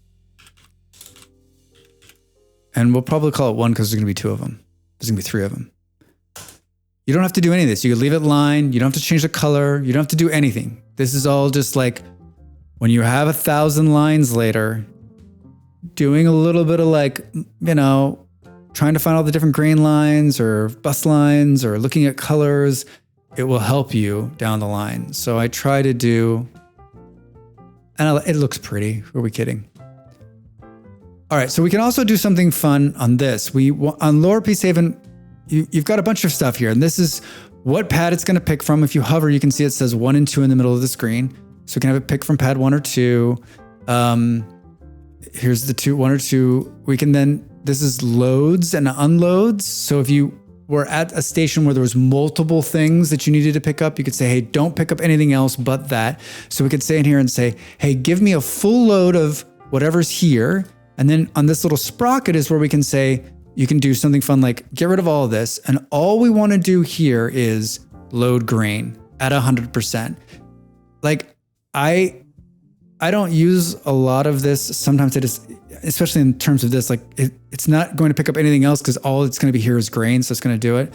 And we'll probably call it one because there's going to be two of them. There's going to be three of them. You don't have to do any of this. You can leave it line. You don't have to change the color. You don't have to do anything. This is all just like when you have 1,000 lines later, doing a little bit of like, you know, trying to find all the different grain lines or bus lines or looking at colors. It will help you down the line. So I try to do, and it looks pretty. Who are we kidding? All right, so we can also do something fun on this. On Lower Peacehaven, you've got a bunch of stuff here, and this is what pad it's going to pick from. If you hover, you can see it says 1 and 2 in the middle of the screen. So we can have it pick from pad 1 or 2. Here's the 1 or 2. We can then, this is loads and unloads. So if you were at a station where there was multiple things that you needed to pick up, you could say, hey, don't pick up anything else but that. So we could say in here and say, hey, give me a full load of whatever's here. And then on this little sprocket is where we can say, you can do something fun like get rid of all of this. And all we want to do here is load grain at 100%. Like I don't use a lot of this. Sometimes it is, especially in terms of this, like it's not going to pick up anything else because all it's going to be here is grain. So it's going to do it.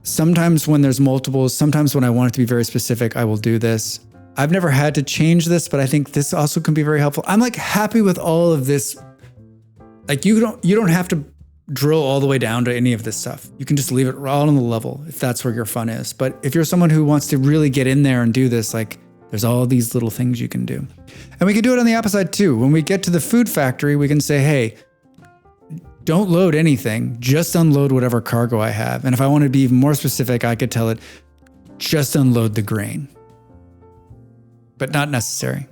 Sometimes when there's multiples, sometimes when I want it to be very specific, I will do this. I've never had to change this, but I think this also can be very helpful. I'm like happy with all of this. Like you don't have to drill all the way down to any of this stuff. You can just leave it all on the level if that's where your fun is. But if you're someone who wants to really get in there and do this, like there's all these little things you can do. And we can do it on the opposite side too. When we get to the food factory, we can say, hey, don't load anything, just unload whatever cargo I have. And if I want to be even more specific, I could tell it, just unload the grain. But not necessary.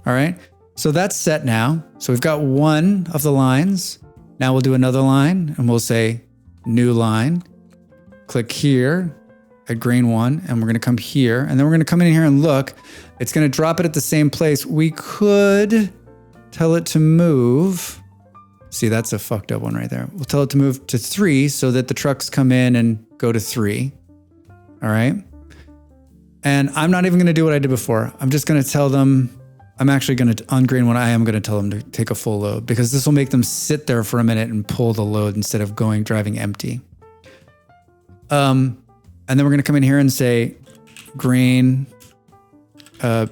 All right. So that's set now. So we've got one of the lines. Now we'll do another line and we'll say new line. Click here at grain 1 and we're going to come here and then we're going to come in here and look. It's going to drop it at the same place. We could tell it to move. See, that's a fucked up one right there. We'll tell it to move to 3 so that the trucks come in and go to 3. All right. And I'm not even going to do what I did before. I'm just going to tell them, I'm actually going to, on grain 1, I am going to tell them to take a full load because this will make them sit there for a minute and pull the load instead of driving empty. And then we're going to come in here and say grain,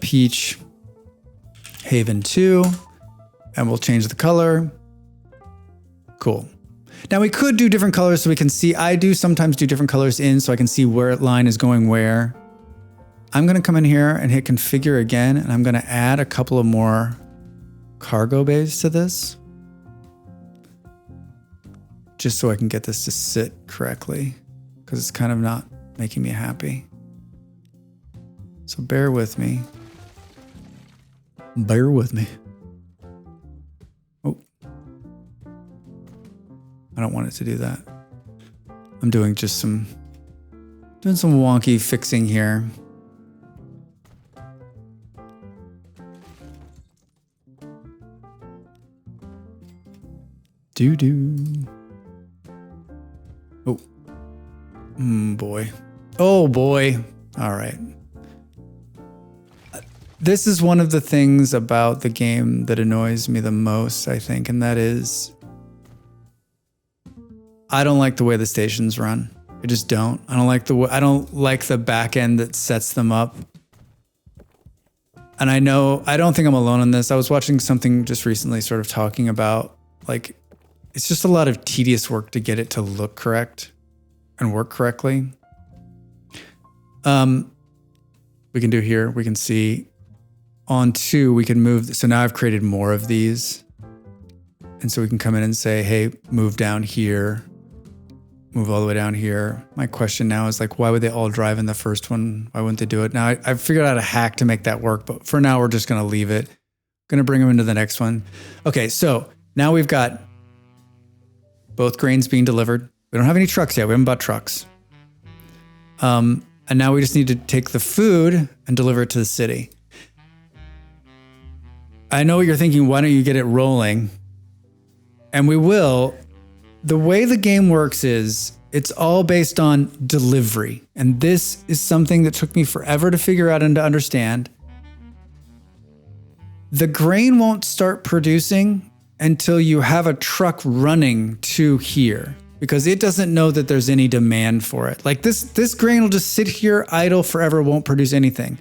Peach, Haven 2, and we'll change the color. Cool. Now we could do different colors so we can see, I do sometimes do different colors in so I can see where line is going where. I'm going to come in here and hit configure again, and I'm going to add a couple of more cargo bays to this just so I can get this to sit correctly because it's kind of not making me happy. So bear with me. Bear with me. Oh, I don't want it to do that. I'm doing just some wonky fixing here. Oh. Boy. Oh boy. All right. This is one of the things about the game that annoys me the most, I think, and that is I don't like the way the stations run. I just don't. I don't like the back end that sets them up. And I don't think I'm alone on this. I was watching something just recently sort of talking about like it's just a lot of tedious work to get it to look correct and work correctly. We can do here, we can see on 2, we can move. So now I've created more of these. And so we can come in and say, hey, move down here, move all the way down here. My question now is like, why would they all drive in the first one? Why wouldn't they do it? Now I've figured out a hack to make that work, but for now we're just going to leave it. Going to bring them into the next one. Okay. So now we've got both grains being delivered. We don't have any trucks yet. We haven't bought trucks. And now we just need to take the food and deliver it to the city. I know what you're thinking. Why don't you get it rolling? And we will. The way the game works is it's all based on delivery. And this is something that took me forever to figure out and to understand. The grain won't start producing until you have a truck running to here, because it doesn't know that there's any demand for it. Like this grain will just sit here idle forever, won't produce anything.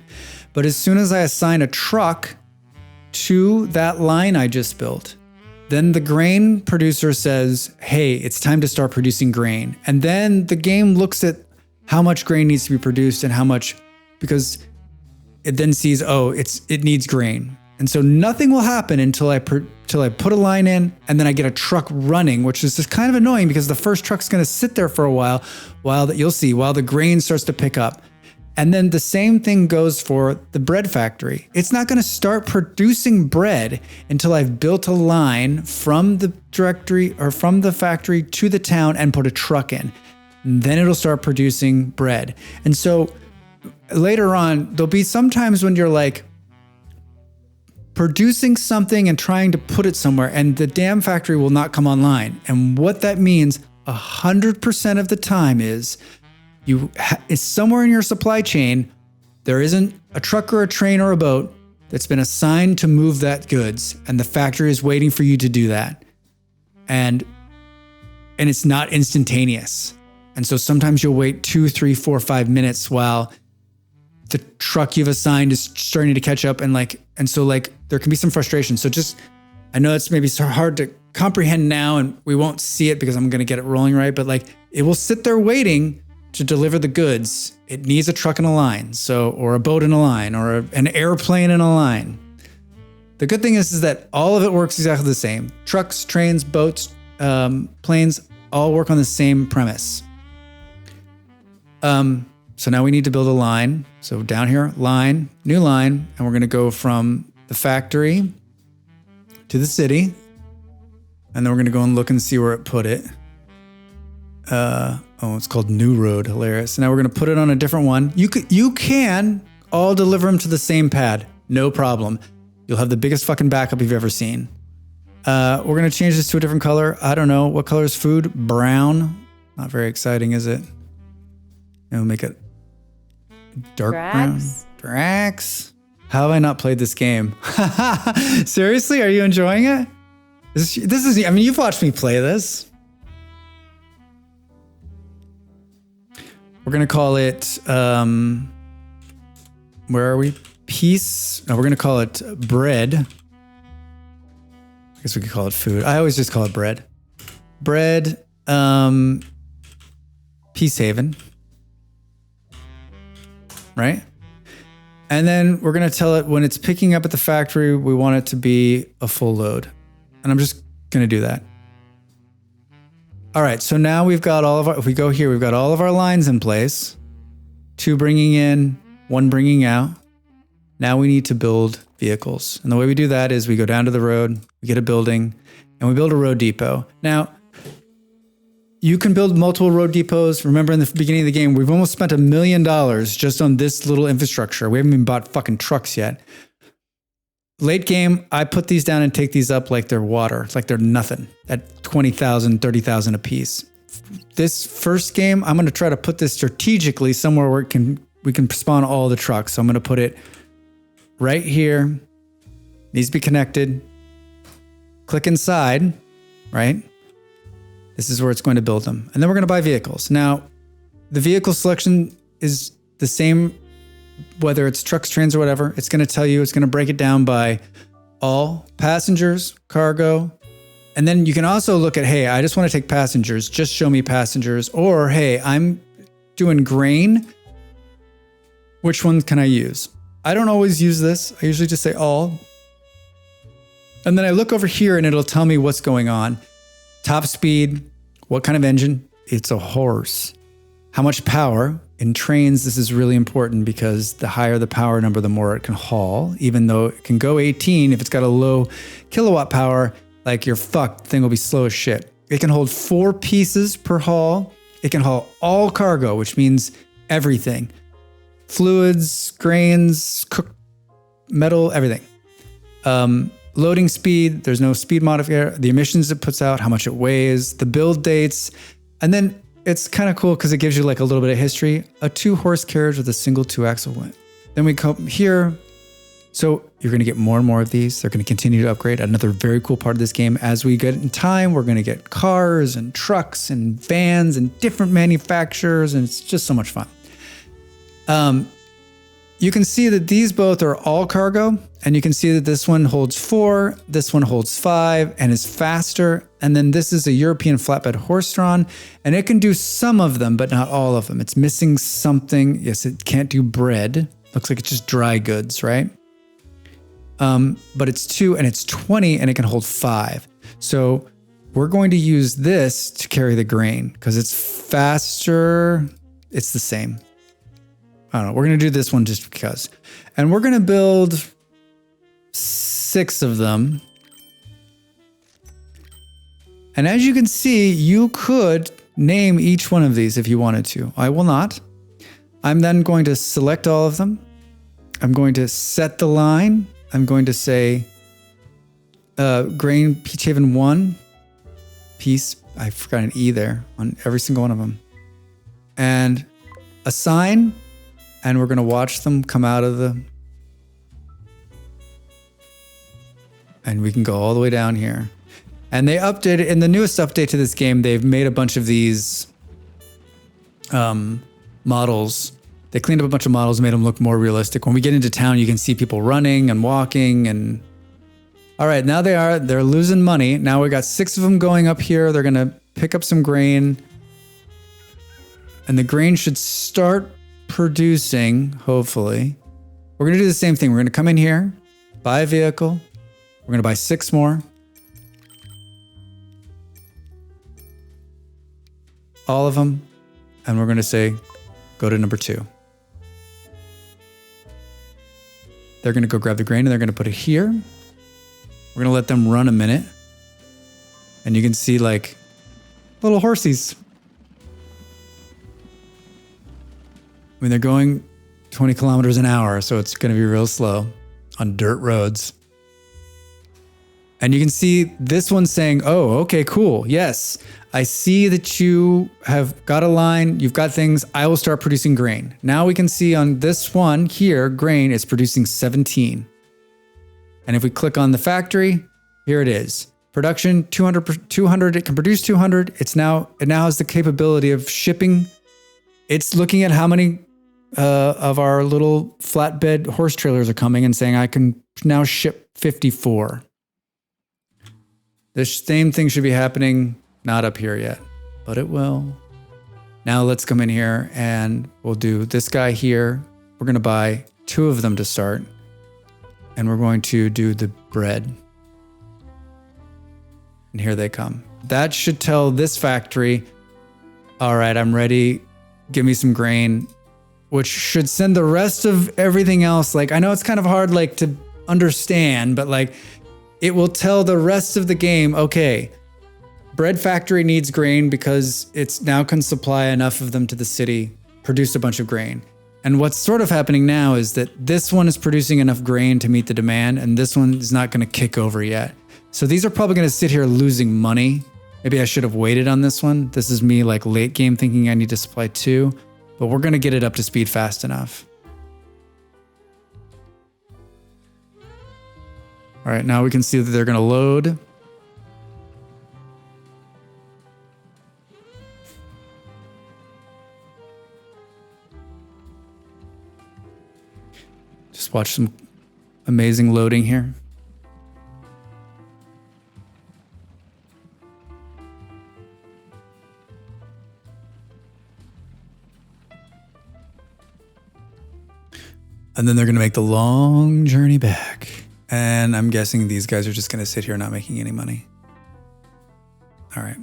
But as soon as I assign a truck to that line I just built, then the grain producer says, hey, it's time to start producing grain. And then the game looks at how much grain needs to be produced and how much, because it then sees, oh, it needs grain. And so nothing will happen until I put a line in and then I get a truck running, which is just kind of annoying because the first truck's going to sit there for a while you'll see, while the grain starts to pick up. And then the same thing goes for the bread factory. It's not going to start producing bread until I've built a line from the directory or from the factory to the town and put a truck in. And then it'll start producing bread. And so later on, there'll be some times when you're like, producing something and trying to put it somewhere, and the damn factory will not come online. And what that means 100% of the time is it's somewhere in your supply chain, there isn't a truck or a train or a boat that's been assigned to move that goods, and the factory is waiting for you to do that. And it's not instantaneous. And so sometimes you'll wait 2, 3, 4, 5 minutes while the truck you've assigned is starting to catch up, and so there can be some frustration. So I know it's maybe so hard to comprehend now, and we won't see it because I'm going to get it rolling right, but it will sit there waiting to deliver the goods. It needs a truck in a line, or a boat in a line, or an airplane in a line. The good thing is that all of it works exactly the same. Trucks, trains, boats, planes all work on the same premise. So now we need to build a line. So down here, line, new line, and we're going to go from the factory to the city. And then we're going to go and look and see where it put it. It's called New Road. Hilarious. So now we're going to put it on a different one. You can all deliver them to the same pad. No problem. You'll have the biggest fucking backup you've ever seen. We're going to change this to a different color. I don't know. What color is food? Brown. Not very exciting, is it? And we'll make it dark brown. Drax. How have I not played this game? Seriously, are you enjoying it? This is, I mean, you've watched me play this. We're going to call it, where are we? Peace. No, we're going to call it bread. I guess we could call it food. I always just call it bread. Bread, Peace Haven. Right? And then we're going to tell it when it's picking up at the factory, we want it to be a full load. And I'm just going to do that. All right. So now we've got if we go here, we've got all of our lines in place. 2 bringing in, 1 bringing out. Now we need to build vehicles. And the way we do that is we go down to the road, we get a building, and we build a road depot. Now, you can build multiple road depots. Remember in the beginning of the game, we've almost spent $1 million just on this little infrastructure. We haven't even bought fucking trucks yet. Late game, I put these down and take these up like they're water. It's like they're nothing at 20,000, 30,000 a piece. This first game, I'm going to try to put this strategically somewhere where we can spawn all the trucks. So I'm going to put it right here. Needs to be connected. Click inside, right? This is where it's going to build them. And then we're going to buy vehicles. Now, the vehicle selection is the same, whether it's trucks, trains, or whatever. It's going to tell you, it's going to break it down by all passengers, cargo. And then you can also look at, hey, I just want to take passengers. Just show me passengers. Or, hey, I'm doing grain. Which one can I use? I don't always use this. I usually just say all. And then I look over here and it'll tell me what's going on. Top speed, what kind of engine? It's a horse. How much power? In trains, this is really important because the higher the power number, the more it can haul. Even though it can go 18, if it's got a low kilowatt power, like you're fucked, the thing will be slow as shit. It can hold 4 pieces per haul. It can haul all cargo, which means everything. Fluids, grains, cooked metal, everything. Loading speed, there's no speed modifier, the emissions it puts out, how much it weighs, the build dates, and then it's kind of cool because it gives you like a little bit of history. A 2-horse carriage with a single 2-axle wheel. Then we come here. So you're going to get more and more of these. They're going to continue to upgrade. Another very cool part of this game, as we get in time, we're going to get cars and trucks and vans and different manufacturers, and it's just so much fun. You can see that these both are all cargo, and you can see that this one holds 4, this one holds 5 and is faster. And then this is a European flatbed horse-drawn, and it can do some of them, but not all of them. It's missing something. Yes, it can't do bread. Looks like it's just dry goods, right? But it's 2 and it's 20 and it can hold 5. So we're going to use this to carry the grain because it's faster. It's the same. I don't know. We're going to do this one just because. And we're going to build 6 of them. And as you can see, you could name each one of these if you wanted to. I will not. I'm then going to select all of them. I'm going to set the line. I'm going to say grain Peachhaven 1 piece. I forgot an E there on every single one of them. And assign. And we're going to watch them come out of the... And we can go all the way down here. And they updated, in the newest update to this game, they've made a bunch of these models. They cleaned up a bunch of models, made them look more realistic. When we get into town, you can see people running and walking and... All right, now they're losing money. Now we got 6 of them going up here. They're going to pick up some grain. And the grain should start producing, hopefully. We're going to do the same thing. We're going to come in here, buy a vehicle. We're going to buy 6 more. All of them. And we're going to say, go to number 2. They're going to go grab the grain and they're going to put it here. We're going to let them run a minute. And you can see like little horsies. I mean, they're going 20 kilometers an hour, so it's going to be real slow on dirt roads. And you can see this one saying, oh, okay, cool. Yes, I see that you have got a line. You've got things. I will start producing grain. Now we can see on this one here, grain is producing 17. And if we click on the factory, here it is. Production 200. It can produce 200. It now has the capability of shipping. It's looking at how many of our little flatbed horse trailers are coming and saying, I can now ship 54. The same thing should be happening, not up here yet, but it will. Now let's come in here and we'll do this guy here. We're going to buy 2 of them to start. And we're going to do the bread. And here they come. That should tell this factory, all right, I'm ready. Give me some grain, which should send the rest of everything else. Like, I know it's kind of hard, like, to understand, but like, it will tell the rest of the game, okay, bread factory needs grain because it's now can supply enough of them to the city, produce a bunch of grain. And what's sort of happening now is that this one is producing enough grain to meet the demand, and this one is not going to kick over yet. So these are probably going to sit here losing money. Maybe I should have waited on this one. This is me like late game thinking I need to supply 2, but we're going to get it up to speed fast enough. All right, now we can see that they're going to load. Just watch some amazing loading here. And then they're going to make the long journey back. And I'm guessing these guys are just going to sit here not making any money. All right.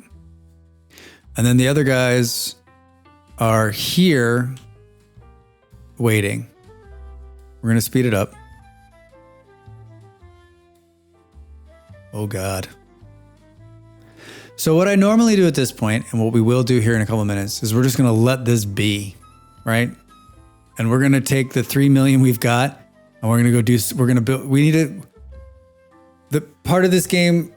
And then the other guys are here waiting. We're going to speed it up. Oh, God. So what I normally do at this point, and what we will do here in a couple of minutes, is we're just going to let this be. right? And we're going to take the 3 million we've got and we're going to build, we need to, the part of this game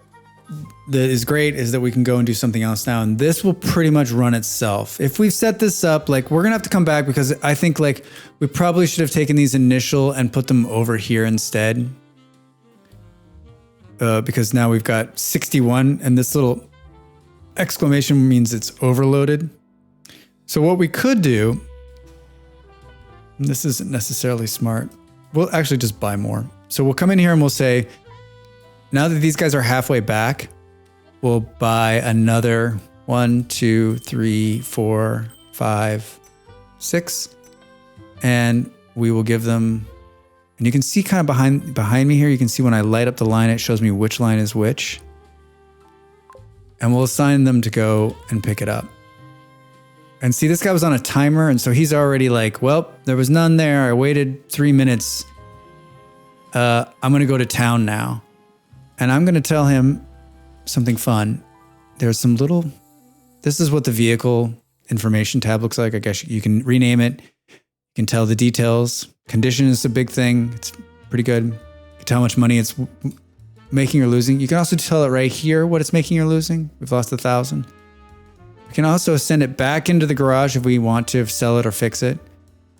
that is great is that we can go and do something else now. And this will pretty much run itself. If we've set this up, like we're going to have to come back because I think like we probably should have taken these initial and put them over here instead. Because now we've got 61 and this little exclamation means it's overloaded. So what we could do, and this isn't necessarily smart, we'll actually just buy more. So we'll come in here and we'll say, now that these guys are halfway back, we'll buy another 1, 2, 3, 4, 5, 6, and we will give them, and you can see kind of behind me here, you can see when I light up the line, it shows me which line is which. And we'll assign them to go and pick it up. And see, this guy was on a timer, and so he's already like, well, there was none there. I waited 3 minutes. I'm going to go to town now. And I'm going to tell him something fun. There's some little, this is what the vehicle information tab looks like. I guess you can rename it. You can tell the details. Condition is a big thing. It's pretty good. You can tell how much money it's making or losing. You can also tell it right here what it's making or losing. We've lost 1,000. We can also send it back into the garage if we want to sell it or fix it.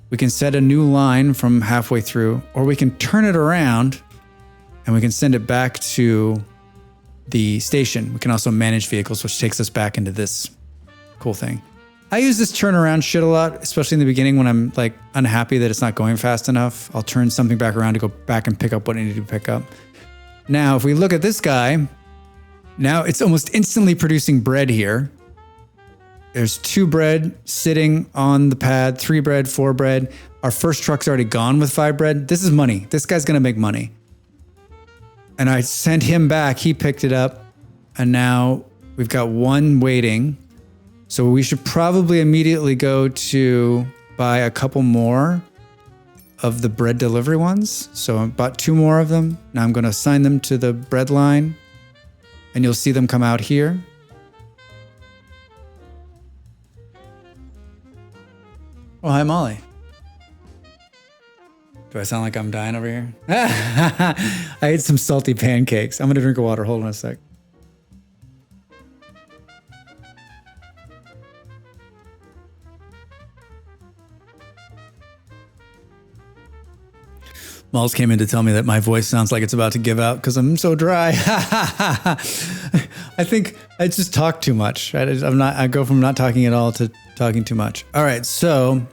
We can set a new line from halfway through, or we can turn it around and we can send it back to the station. We can also manage vehicles, which takes us back into this cool thing. I use this turnaround shit a lot, especially in the beginning when I'm like unhappy that it's not going fast enough. I'll turn something back around to go back and pick up what I need to pick up. Now, if we look at this guy, now it's almost instantly producing bread here. There's 2 bread sitting on the pad, 3 bread, 4 bread. Our first truck's already gone with 5 bread. This is money. This guy's gonna make money. And I sent him back, he picked it up, and now we've got 1 waiting. So we should probably immediately go to buy a couple more of the bread delivery ones. So I bought 2 more of them. Now I'm gonna assign them to the bread line, and you'll see them come out here. Oh, hi, Molly. Do I sound like I'm dying over here? I ate some salty pancakes. I'm gonna drink water. Hold on a sec. Malls came in to tell me that my voice sounds like it's about to give out because I'm so dry. I think I just talk too much. Right? I go from not talking at all to talking too much. All right, so.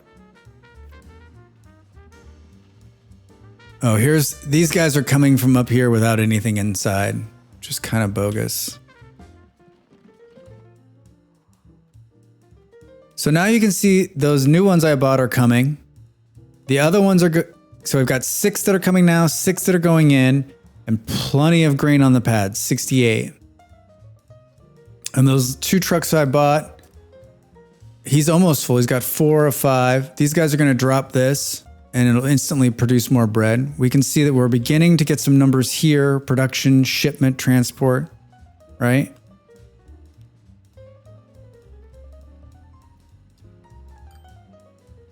Oh, these guys are coming from up here without anything inside, which is kind of bogus. So now you can see those new ones I bought are coming. The other ones are good. So we've got 6 that are coming now, 6 that are going in, and plenty of grain on the pad, 68. And those 2 trucks I bought, he's almost full. He's got 4 of 5. These guys are going to drop this, and it'll instantly produce more bread. We can see that we're beginning to get some numbers here, production, shipment, transport, right?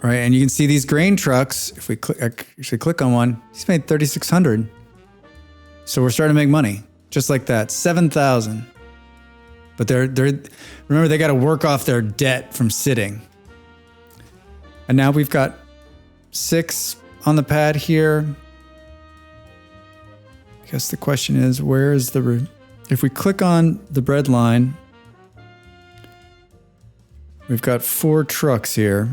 Right, and you can see these grain trucks, if we actually click on one, he's made 3,600. So we're starting to make money, just like that, 7,000. But they're remember, they got to work off their debt from sitting. And now we've got 6 on the pad here. I guess the question is, where is if we click on the bread line, we've got 4 trucks here.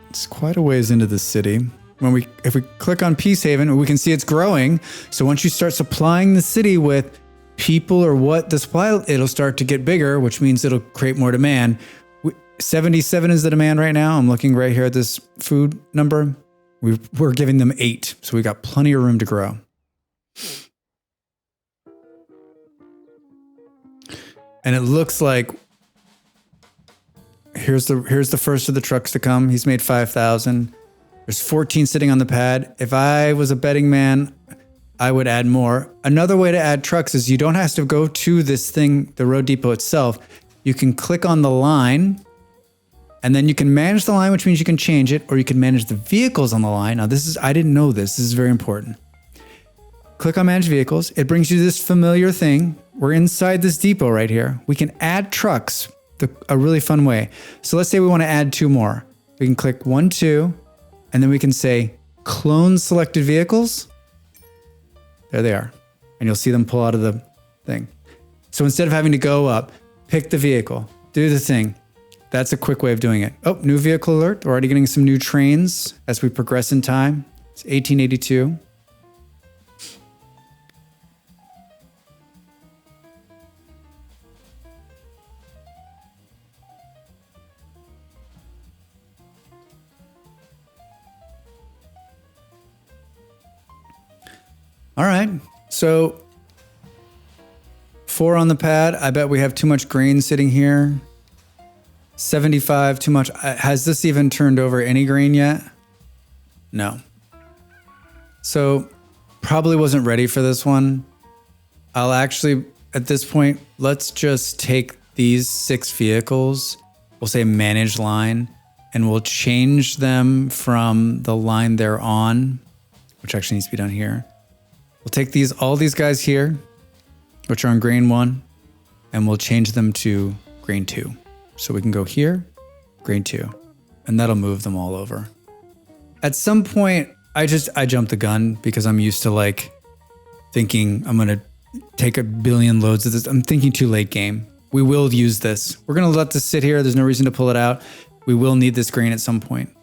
It's quite a ways into the city. If we click on Peacehaven, we can see it's growing. So once you start supplying the city with people or what the supply, it'll start to get bigger, which means it'll create more demand. 77 is the demand right now. I'm looking right here at this food number. We're giving them 8, so we got plenty of room to grow. And it looks like here's the first of the trucks to come. He's made 5,000. There's 14 sitting on the pad. If I was a betting man, I would add more. Another way to add trucks is you don't have to go to this thing, the road depot itself. You can click on the line And then you can manage the line, which means you can change it, or you can manage the vehicles on the line. Now I didn't know this. This is very important. Click on manage vehicles. It brings you to this familiar thing. We're inside this depot right here. We can add trucks a really fun way. So let's say we want to add 2 more. We can click 1, 2, and then we can say clone selected vehicles. There they are. And you'll see them pull out of the thing. So instead of having to go up, pick the vehicle, do the thing. That's a quick way of doing it. Oh, new vehicle alert. We're already getting some new trains as we progress in time. It's 1882. All right, so 4 on the pad. I bet we have too much grain sitting here. 75, too much. Has this even turned over any grain yet? No. So probably wasn't ready for this one. I'll actually, at this point, let's just take these 6 vehicles. We'll say manage line, and we'll change them from the line they're on, which actually needs to be done here. We'll take all these guys here, which are on grain 1, and we'll change them to grain 2. So we can go here, grain 2, and that'll move them all over. At some point, I jumped the gun because I'm used to like thinking I'm gonna take a billion loads of this. I'm thinking too late game. We will use this. We're gonna let this sit here. There's no reason to pull it out. We will need this grain at some point.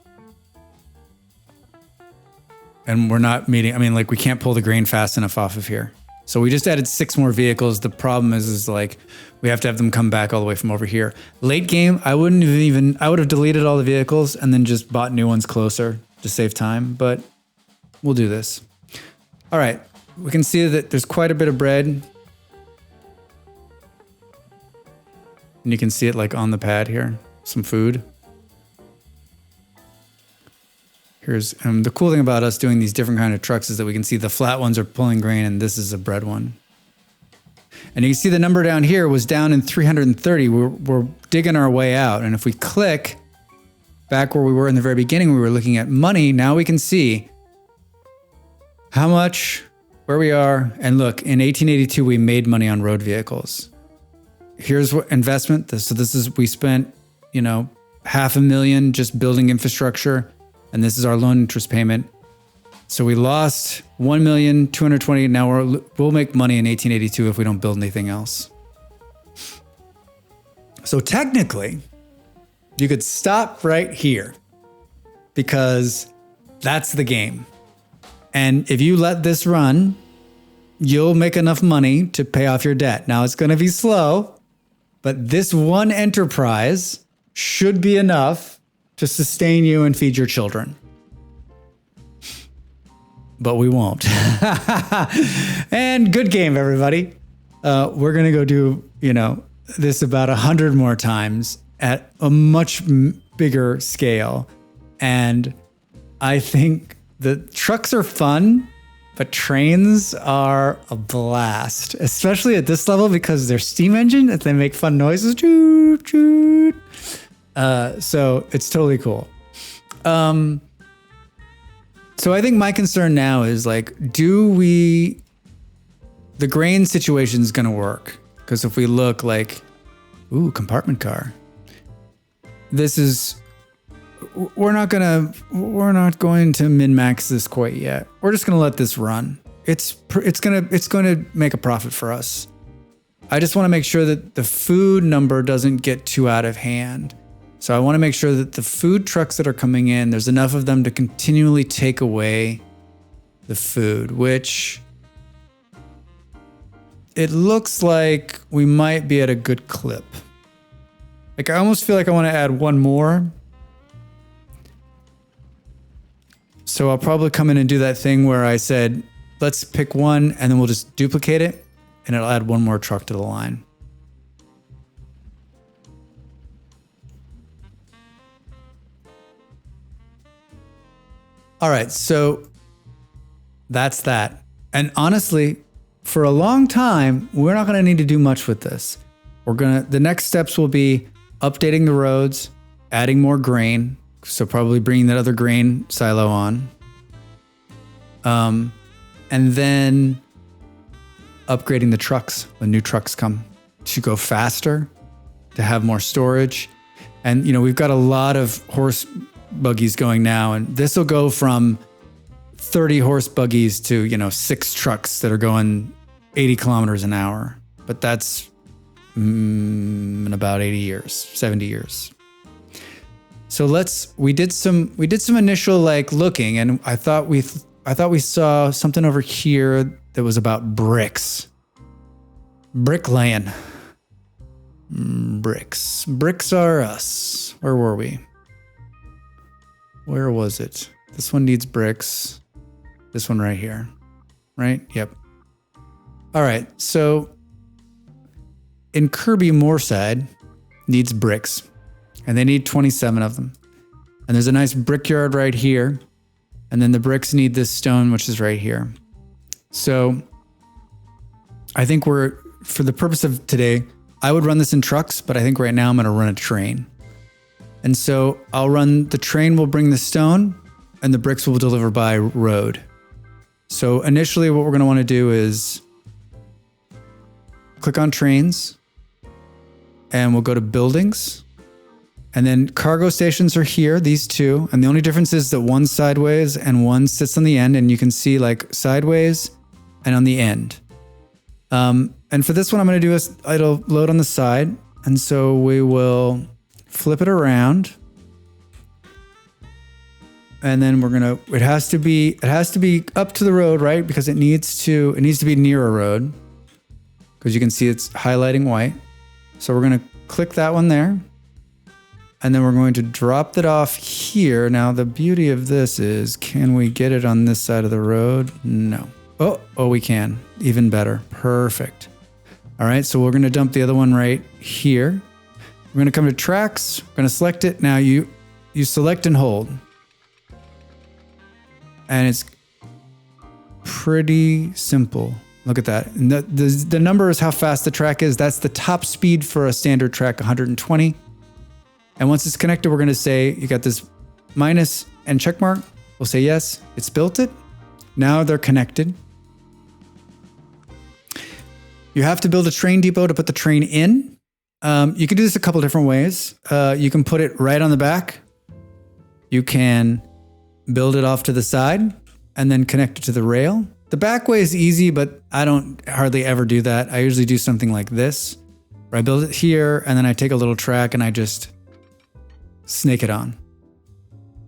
And we're not meeting, we can't pull the grain fast enough off of here. So we just added 6 more vehicles. The problem is like, we have to have them come back all the way from over here. Late game, I would have deleted all the vehicles and then just bought new ones closer to save time, but we'll do this. All right, we can see that there's quite a bit of bread. And you can see it like on the pad here, some food. Here's the cool thing about us doing these different kind of trucks is that we can see the flat ones are pulling grain and this is a bread one. And you can see the number down here was down in 330. We're digging our way out. And if we click back where we were in the very beginning, we were looking at money. Now we can see how much, where we are. And look, in 1882, we made money on road vehicles. Here's what investment. We spent, $500,000 just building infrastructure. And this is our loan interest payment. So we lost $1,220,000. Now we'll make money in 1882 if we don't build anything else. So technically, you could stop right here because that's the game. And if you let this run, you'll make enough money to pay off your debt. Now it's going to be slow, but this one enterprise should be enough to sustain you and feed your children. But we won't. And good game, everybody. We're going to go do, this about 100 more times at a much bigger scale. And I think the trucks are fun, but trains are a blast, especially at this level because they're steam engine and they make fun noises. Choot, choot. So it's totally cool. So I think my concern now is like, the grain situation is going to work. Because if we look like, compartment car. We're not going to min-max this quite yet. We're just going to let this run. It's going to make a profit for us. I just want to make sure that the food number doesn't get too out of hand. So I want to make sure that the food trucks that are coming in, there's enough of them to continually take away the food, which it looks like we might be at a good clip. Like I almost feel like I want to add one more. So I'll probably come in and do that thing where I said, let's pick one and then we'll just duplicate it and it'll add one more truck to the line. All right, so that's that. And honestly, for a long time, we're not going to need to do much with this. The next steps will be updating the roads, adding more grain. So probably bringing that other grain silo on. And then upgrading the trucks when new trucks come to go faster, to have more storage. And, we've got a lot of horse buggies going now, and this will go from 30 horse buggies to, 6 trucks that are going 80 kilometers an hour. But that's in about 80 years, 70 years. So we did some initial looking, and I thought we saw something over here that was about bricks. Bricklaying. Bricks. Bricks are us. Where were we? Where was it? This one needs bricks. This one right here. Right? Yep. All right. So in Kirby Moorside needs bricks, and they need 27 of them. And there's a nice brickyard right here. And then the bricks need this stone, which is right here. So I think for the purpose of today, I would run this in trucks, but I think right now I'm going to run a train. And so the train will bring the stone, and the bricks will deliver by road. So initially what we're going to want to do is click on trains, and we'll go to buildings. And then cargo stations are here, these two. And the only difference is that one's sideways and one sits on the end, and you can see sideways and on the end. And for this one, I'm going to do it'll load on the side. And so we will flip it around. And then it has to be up to the road, right? Because it needs to be near a road, because you can see it's highlighting white. So we're going to click that one there. And then we're going to drop it off here. Now, the beauty of this is, can we get it on this side of the road? No. Oh, we can. Even better. Perfect. All right, so we're going to dump the other one right here. We're going to come to tracks. We're going to select it. Now, you select and hold. And it's pretty simple. Look at that. And the number is how fast the track is. That's the top speed for a standard track, 120. And once it's connected, we're going to say, you got this minus and check mark. We'll say, yes, it's built it. Now they're connected. You have to build a train depot to put the train in. You can do this a couple different ways. You can put it right on the back. You can build it off to the side and then connect it to the rail. The back way is easy, but I don't hardly ever do that. I usually do something like this, where I build it here, and then I take a little track and I just snake it on.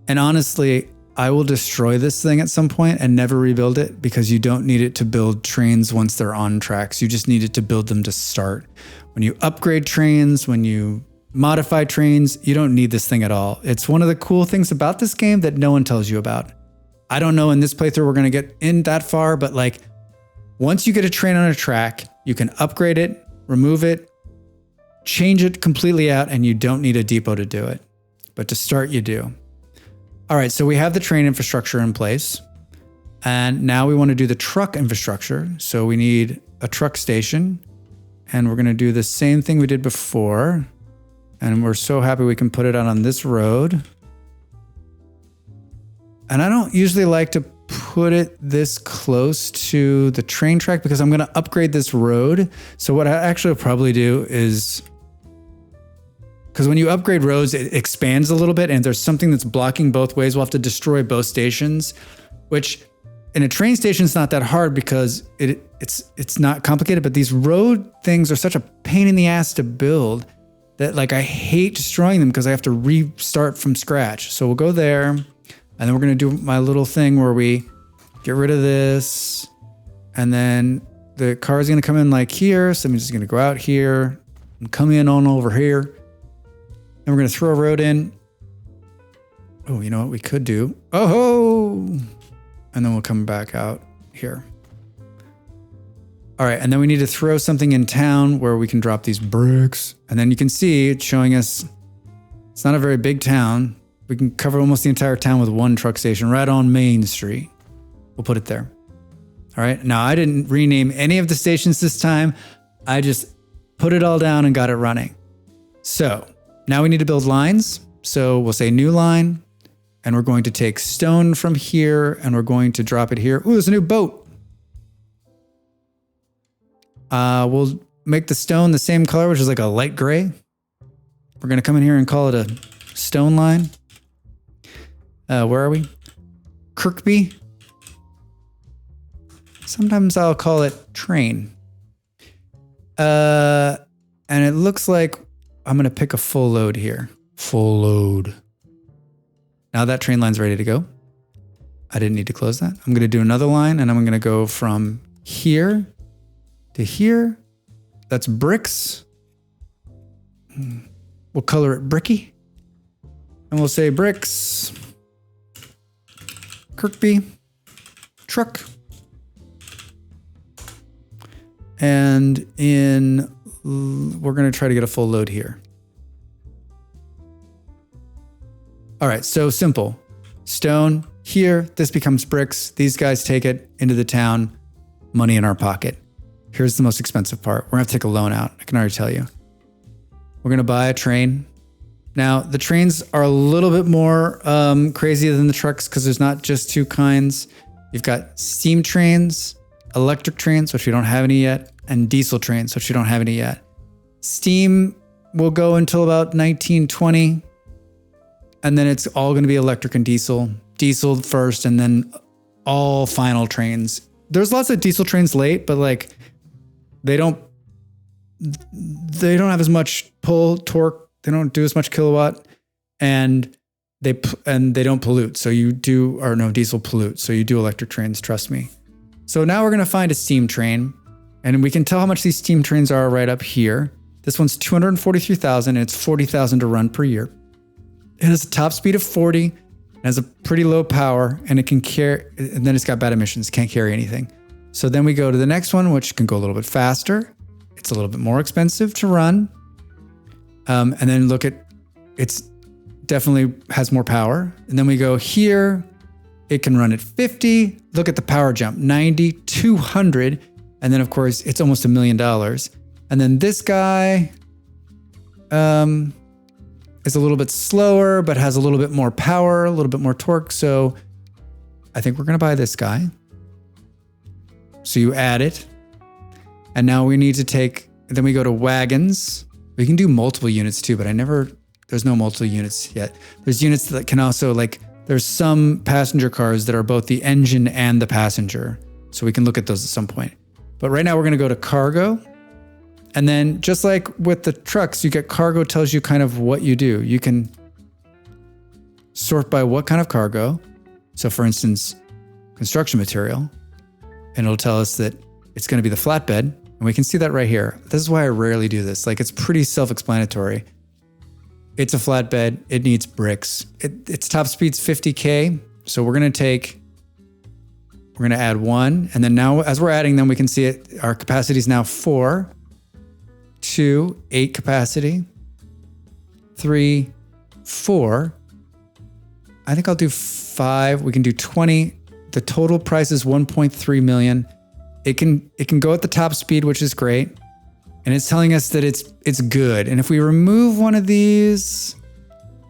And honestly, I will destroy this thing at some point and never rebuild it, because you don't need it to build trains once they're on tracks. You just need it to build them to start. When you upgrade trains, when you modify trains, you don't need this thing at all. It's one of the cool things about this game that no one tells you about. I don't know in this playthrough we're going to get in that far, but once you get a train on a track, you can upgrade it, remove it, change it completely out, and you don't need a depot to do it. But to start, you do. All right, so we have the train infrastructure in place. And now we want to do the truck infrastructure. So we need a truck station. And we're going to do the same thing we did before. And we're so happy we can put it out on this road. And I don't usually like to put it this close to the train track, because I'm going to upgrade this road. So what I actually will probably do is, because when you upgrade roads, it expands a little bit, and there's something that's blocking both ways. We'll have to destroy both stations, which in a train station is not that hard because it's not complicated. But these road things are such a pain in the ass to build that I hate destroying them, because I have to restart from scratch. So we'll go there, and then we're going to do my little thing where we get rid of this, and then the car is going to come in here. So I'm just going to go out here and come in on over here. And we're going to throw a road in. Oh, you know what we could do? Oh, and then we'll come back out here. All right, and then we need to throw something in town where we can drop these bricks. And then you can see it's showing us it's not a very big town. We can cover almost the entire town with one truck station right on Main Street. We'll put it there. All right, now I didn't rename any of the stations this time. I just put it all down and got it running. So now we need to build lines. So we'll say new line, and we're going to take stone from here, and we're going to drop it here. Ooh, there's a new boat. We'll make the stone the same color, which is like a light gray. We're going to come in here and call it a stone line. Where are we? Kirkby. Sometimes I'll call it train. And it looks like I'm going to pick a full load here. Full load. Now that train line's ready to go. I didn't need to close that. I'm going to do another line, and I'm going to go from here to here. That's bricks. We'll color it bricky. And we'll say bricks. Kirkby. Truck. And we're going to try to get a full load here. All right, so simple. Stone here, this becomes bricks. These guys take it into the town, money in our pocket. Here's the most expensive part. We're gonna have to take a loan out. I can already tell you. We're gonna buy a train. Now, the trains are a little bit more crazy than the trucks because there's not just two kinds. You've got steam trains, electric trains, which we don't have any yet, and diesel trains, which we don't have any yet. Steam will go until about 1920. And then it's all going to be electric and diesel. Diesel first, and then all final trains. There's lots of diesel trains late, but like they don't have as much pull, torque. They don't do as much kilowatt, and they don't pollute. So diesel pollute. So you do electric trains. Trust me. So now we're going to find a steam train, and we can tell how much these steam trains are right up here. This one's 243,000, and it's 40,000 to run per year. It has a top speed of 40, it has a pretty low power, and it can carry, and then it's got bad emissions, can't carry anything. So then we go to the next one, which can go a little bit faster. It's a little bit more expensive to run. And then look at, it's definitely has more power. And then we go here, it can run at 50. Look at the power jump, 90, 200. And then of course, it's almost $1 million. And then this guy, is a little bit slower, but has a little bit more power, a little bit more torque. So I think we're going to buy this guy. So you add it. And now we need to then we go to wagons. We can do multiple units too, but there's no multiple units yet. There's units that can also there's some passenger cars that are both the engine and the passenger. So we can look at those at some point. But right now we're going to go to cargo. And then just like with the trucks, you get cargo tells you kind of what you do. You can sort by what kind of cargo. So for instance, construction material, and it'll tell us that it's going to be the flatbed. And we can see that right here. This is why I rarely do this. It's pretty self-explanatory. It's a flatbed. It needs bricks. Its top speed's 50K. So we're going to add 1. And then now as we're adding them, we can see it. Our capacity is now 4. 2, 8 capacity, 3, 4. I think I'll do 5. We can do 20. The total price is 1.3 million. It can go at the top speed, which is great. And it's telling us that it's good. And if we remove one of these,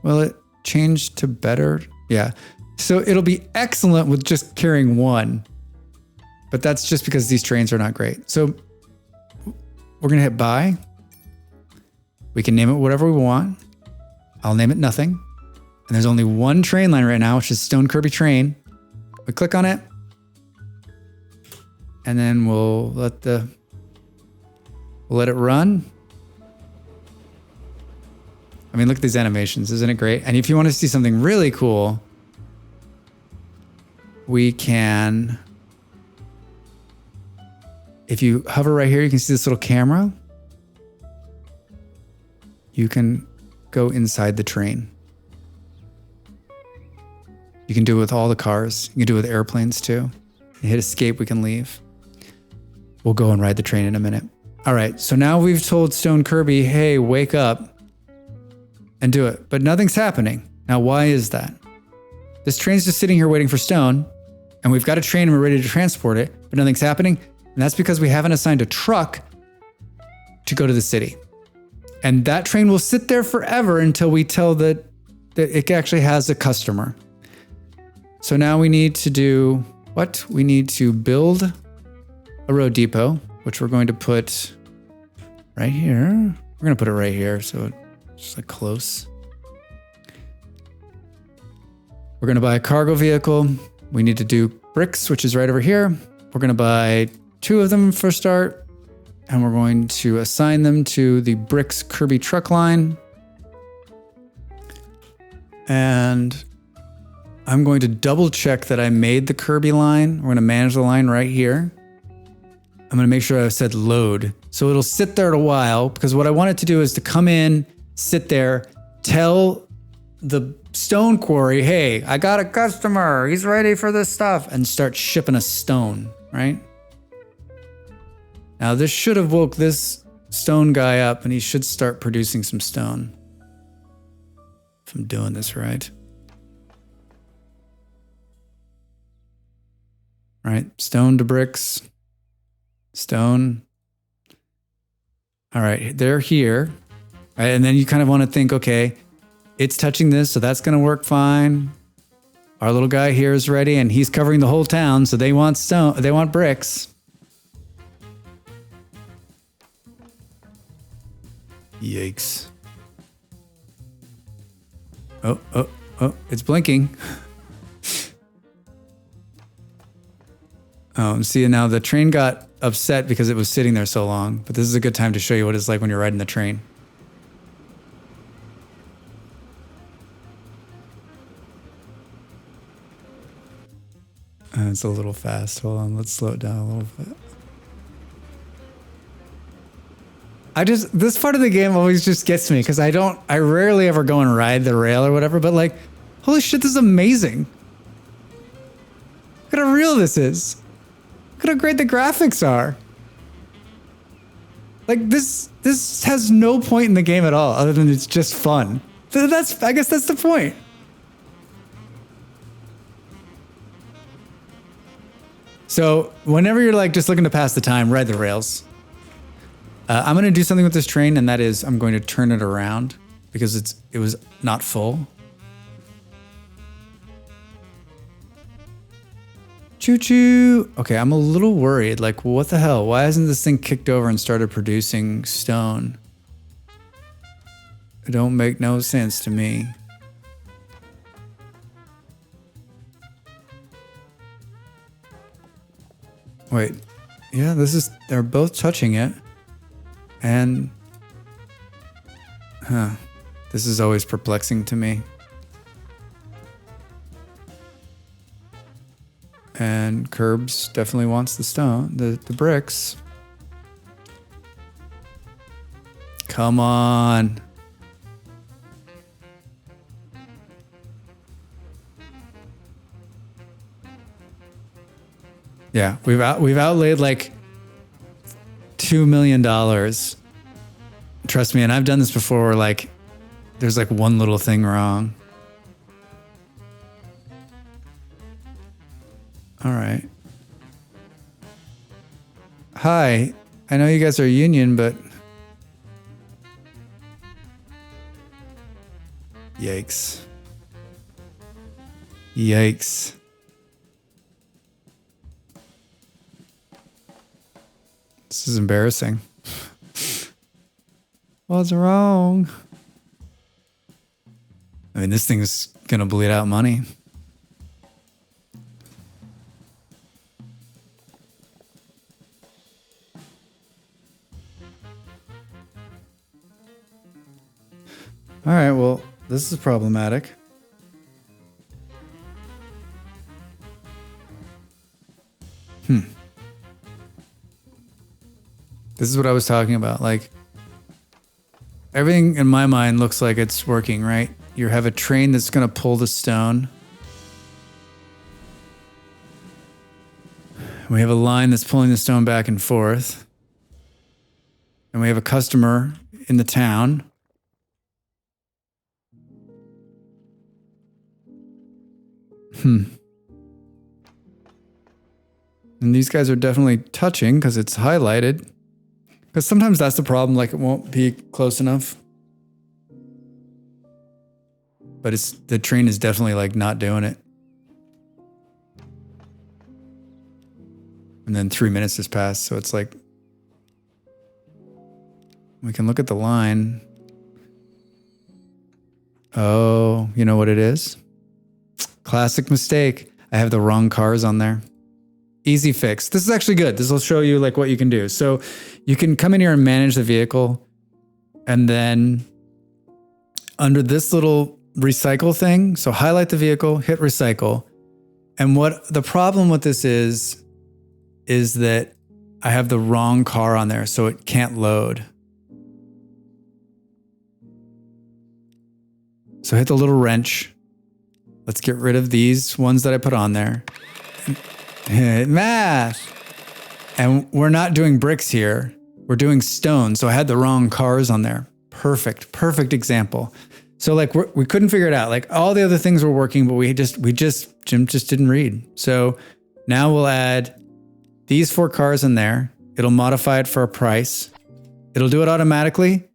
will it change to better? Yeah. So it'll be excellent with just carrying 1. But that's just because these trains are not great. So we're going to hit buy. We can name it whatever we want. I'll name it nothing. And there's only one train line right now, which is Stone Kirby Train. We click on it. And then we'll let it run. I mean, look at these animations. Isn't it great? And if you want to see something really cool, we can... If you hover right here, you can see this little camera. You can go inside the train. You can do it with all the cars. You can do it with airplanes too. You hit escape, we can leave. We'll go and ride the train in a minute. All right, so now we've told Stone Kirby, hey, wake up and do it. But nothing's happening. Now, why is that? This train's just sitting here waiting for Stone, and we've got a train and we're ready to transport it, but nothing's happening. And that's because we haven't assigned a truck to go to the city. And that train will sit there forever until we tell the it actually has a customer. So now we need to do what? We need to build a road depot, which we're going to put right here. We're going to put it right here, so it's just like close. We're going to buy a cargo vehicle. We need to do bricks, which is right over here. We're going to buy 2 of them for a start, and we're going to assign them to the bricks Kirby truck line. And I'm going to double check that I made the Kirby line. We're going to manage the line right here. I'm going to make sure I said load. So it'll sit there a while, because what I want it to do is to come in, sit there, tell the stone quarry, hey, I got a customer. He's ready for this stuff, and start shipping a stone, right? Now this should have woke this stone guy up, and he should start producing some stone. If I'm doing this right. Right, stone to bricks, stone. All right, they're here. Right, and then you kind of want to think, okay, it's touching this, so that's going to work fine. Our little guy here is ready, and he's covering the whole town, so they want stone, they want bricks. Yikes. Oh, it's blinking. Oh, see, now the train got upset because it was sitting there so long, but this is a good time to show you what it's like when you're riding the train. It's a little fast. Hold on, let's slow it down a little bit. This part of the game always just gets me because I rarely ever go and ride the rail or whatever, but like, holy shit, this is amazing. Look at how real this is. Look at how great the graphics are. Like this has no point in the game at all other than it's just fun. I guess that's the point. So whenever you're like just looking to pass the time, ride the rails. I'm going to do something with this train, and that is I'm going to turn it around because it was not full. Choo-choo. Okay, I'm a little worried. Like, what the hell? Why hasn't this thing kicked over and started producing stone? It don't make no sense to me. Wait. Yeah, they're both touching it. And, this is always perplexing to me. And Curbs definitely wants the stone, the bricks. Come on. Yeah, we've outlaid like $2 million. Trust me, and I've done this before where like there's like one little thing wrong. All right. Hi, I know you guys are union, but yikes. Yikes. This is embarrassing. What's wrong? I mean, this thing's gonna bleed out money. All right, well, this is problematic. This is what I was talking about. Like, everything in my mind looks like it's working, right? You have a train that's going to pull the stone. We have a line that's pulling the stone back and forth. And we have a customer in the town. And these guys are definitely touching because it's highlighted. Because sometimes that's the problem, like it won't be close enough. but the train is definitely like not doing it. And then 3 minutes has passed, so it's like we can look at the line. Oh, you know what it is? Classic mistake. I have the wrong cars on there. Easy fix. This is actually good. This will show you like what you can do. So you can come in here and manage the vehicle, and then under this little recycle thing, so highlight the vehicle, hit recycle. And what the problem with this is that I have the wrong car on there, so it can't load. So hit the little wrench. Let's get rid of these ones that I put on there. Hit math. And we're not doing bricks here. We're doing stone. So I had the wrong cars on there. Perfect example. So like we couldn't figure it out. Like all the other things were working, but Jim just didn't read. So now we'll add these 4 cars in there. It'll modify it for a price. It'll do it automatically.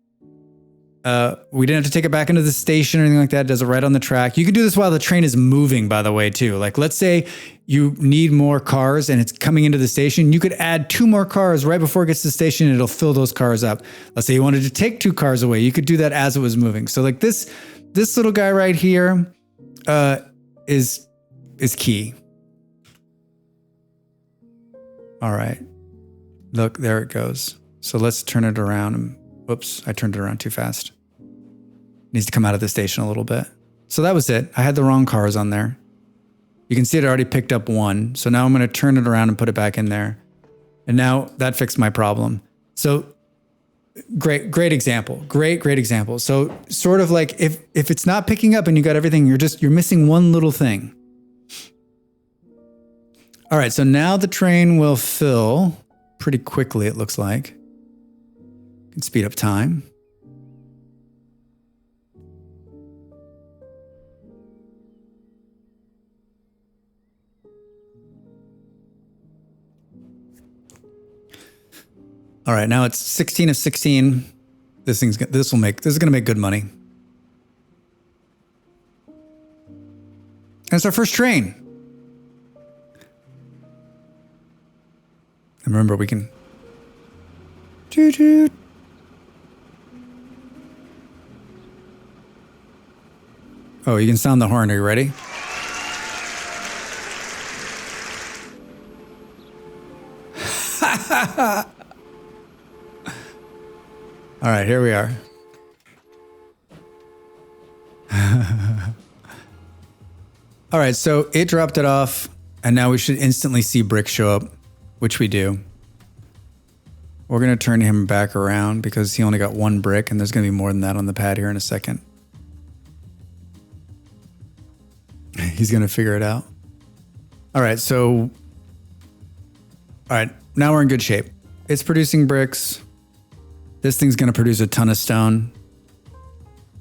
We didn't have to take it back into the station or anything like that. It does it right on the track. You can do this while the train is moving, by the way, too. Like, let's say you need more cars and it's coming into the station. You could add 2 more cars right before it gets to the station and it'll fill those cars up. Let's say you wanted to take 2 cars away. You could do that as it was moving. So like this little guy right here is key. All right. Look, there it goes. So let's turn it around. Whoops, I turned it around too fast. Needs to come out of the station a little bit. So that was it. I had the wrong cars on there. You can see it already picked up 1. So now I'm going to turn it around and put it back in there. And now that fixed my problem. So great example. Great example. So sort of like if it's not picking up and you got everything, you're missing one little thing. All right, so now the train will fill pretty quickly, it looks like. You can speed up time. All right, now it's 16 of 16. This is going to make good money. And it's our first train. And remember, we can toot. Oh, you can sound the horn. Are you ready? All right, here we are. All right, so it dropped it off, and now we should instantly see Brick show up, which we do. We're going to turn him back around because he only got 1 brick, and there's going to be more than that on the pad here in a second. He's going to figure it out. All right, now we're in good shape. It's producing bricks. This thing's going to produce a ton of stone. I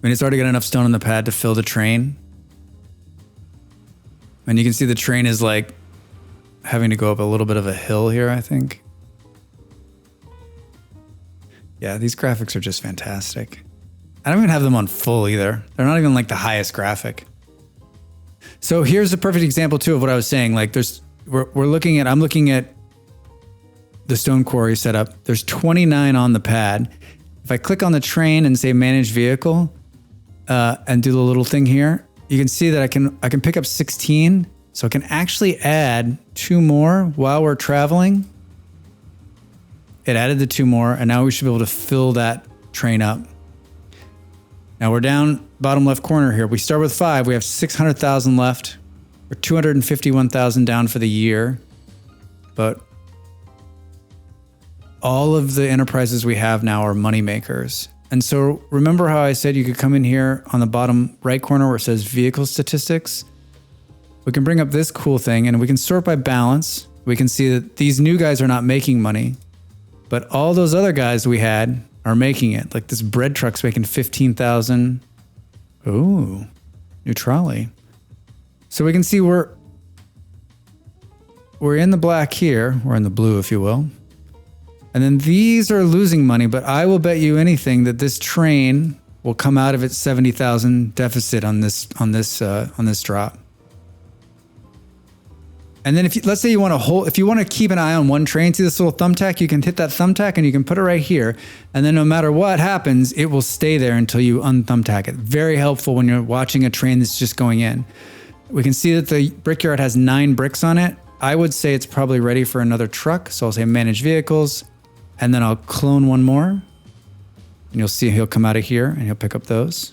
mean, it's already got enough stone on the pad to fill the train. And you can see the train is like having to go up a little bit of a hill here, I think. Yeah, these graphics are just fantastic. I don't even have them on full either. They're not even like the highest graphic. So here's a perfect example too of what I was saying. Like I'm looking at the stone quarry setup. There's 29 on the pad. If I click on the train and say manage vehicle, and do the little thing here, you can see that I can pick up 16. So I can actually add 2 more while we're traveling. It added the 2 more, and now we should be able to fill that train up. Now we're down bottom left corner here. We start with 5. We have 600,000 left. We're 251,000 down for the year. But all of the enterprises we have now are money makers. And so remember how I said you could come in here on the bottom right corner where it says vehicle statistics? We can bring up this cool thing and we can sort by balance. We can see that these new guys are not making money, but all those other guys we had are making it. Like this bread truck's making 15,000. Ooh, new trolley. So we can see we're in the black here, or in the blue, if you will. And then these are losing money, but I will bet you anything that this train will come out of its 70,000 deficit on this drop. And then let's say you want to hold, if you want to keep an eye on one train, see this little thumbtack, you can hit that thumbtack and you can put it right here. And then no matter what happens, it will stay there until you unthumbtack it. Very helpful when you're watching a train that's just going in. We can see that the Brickyard has 9 bricks on it. I would say it's probably ready for another truck. So I'll say manage vehicles, and then I'll clone one more. And you'll see he'll come out of here and he'll pick up those.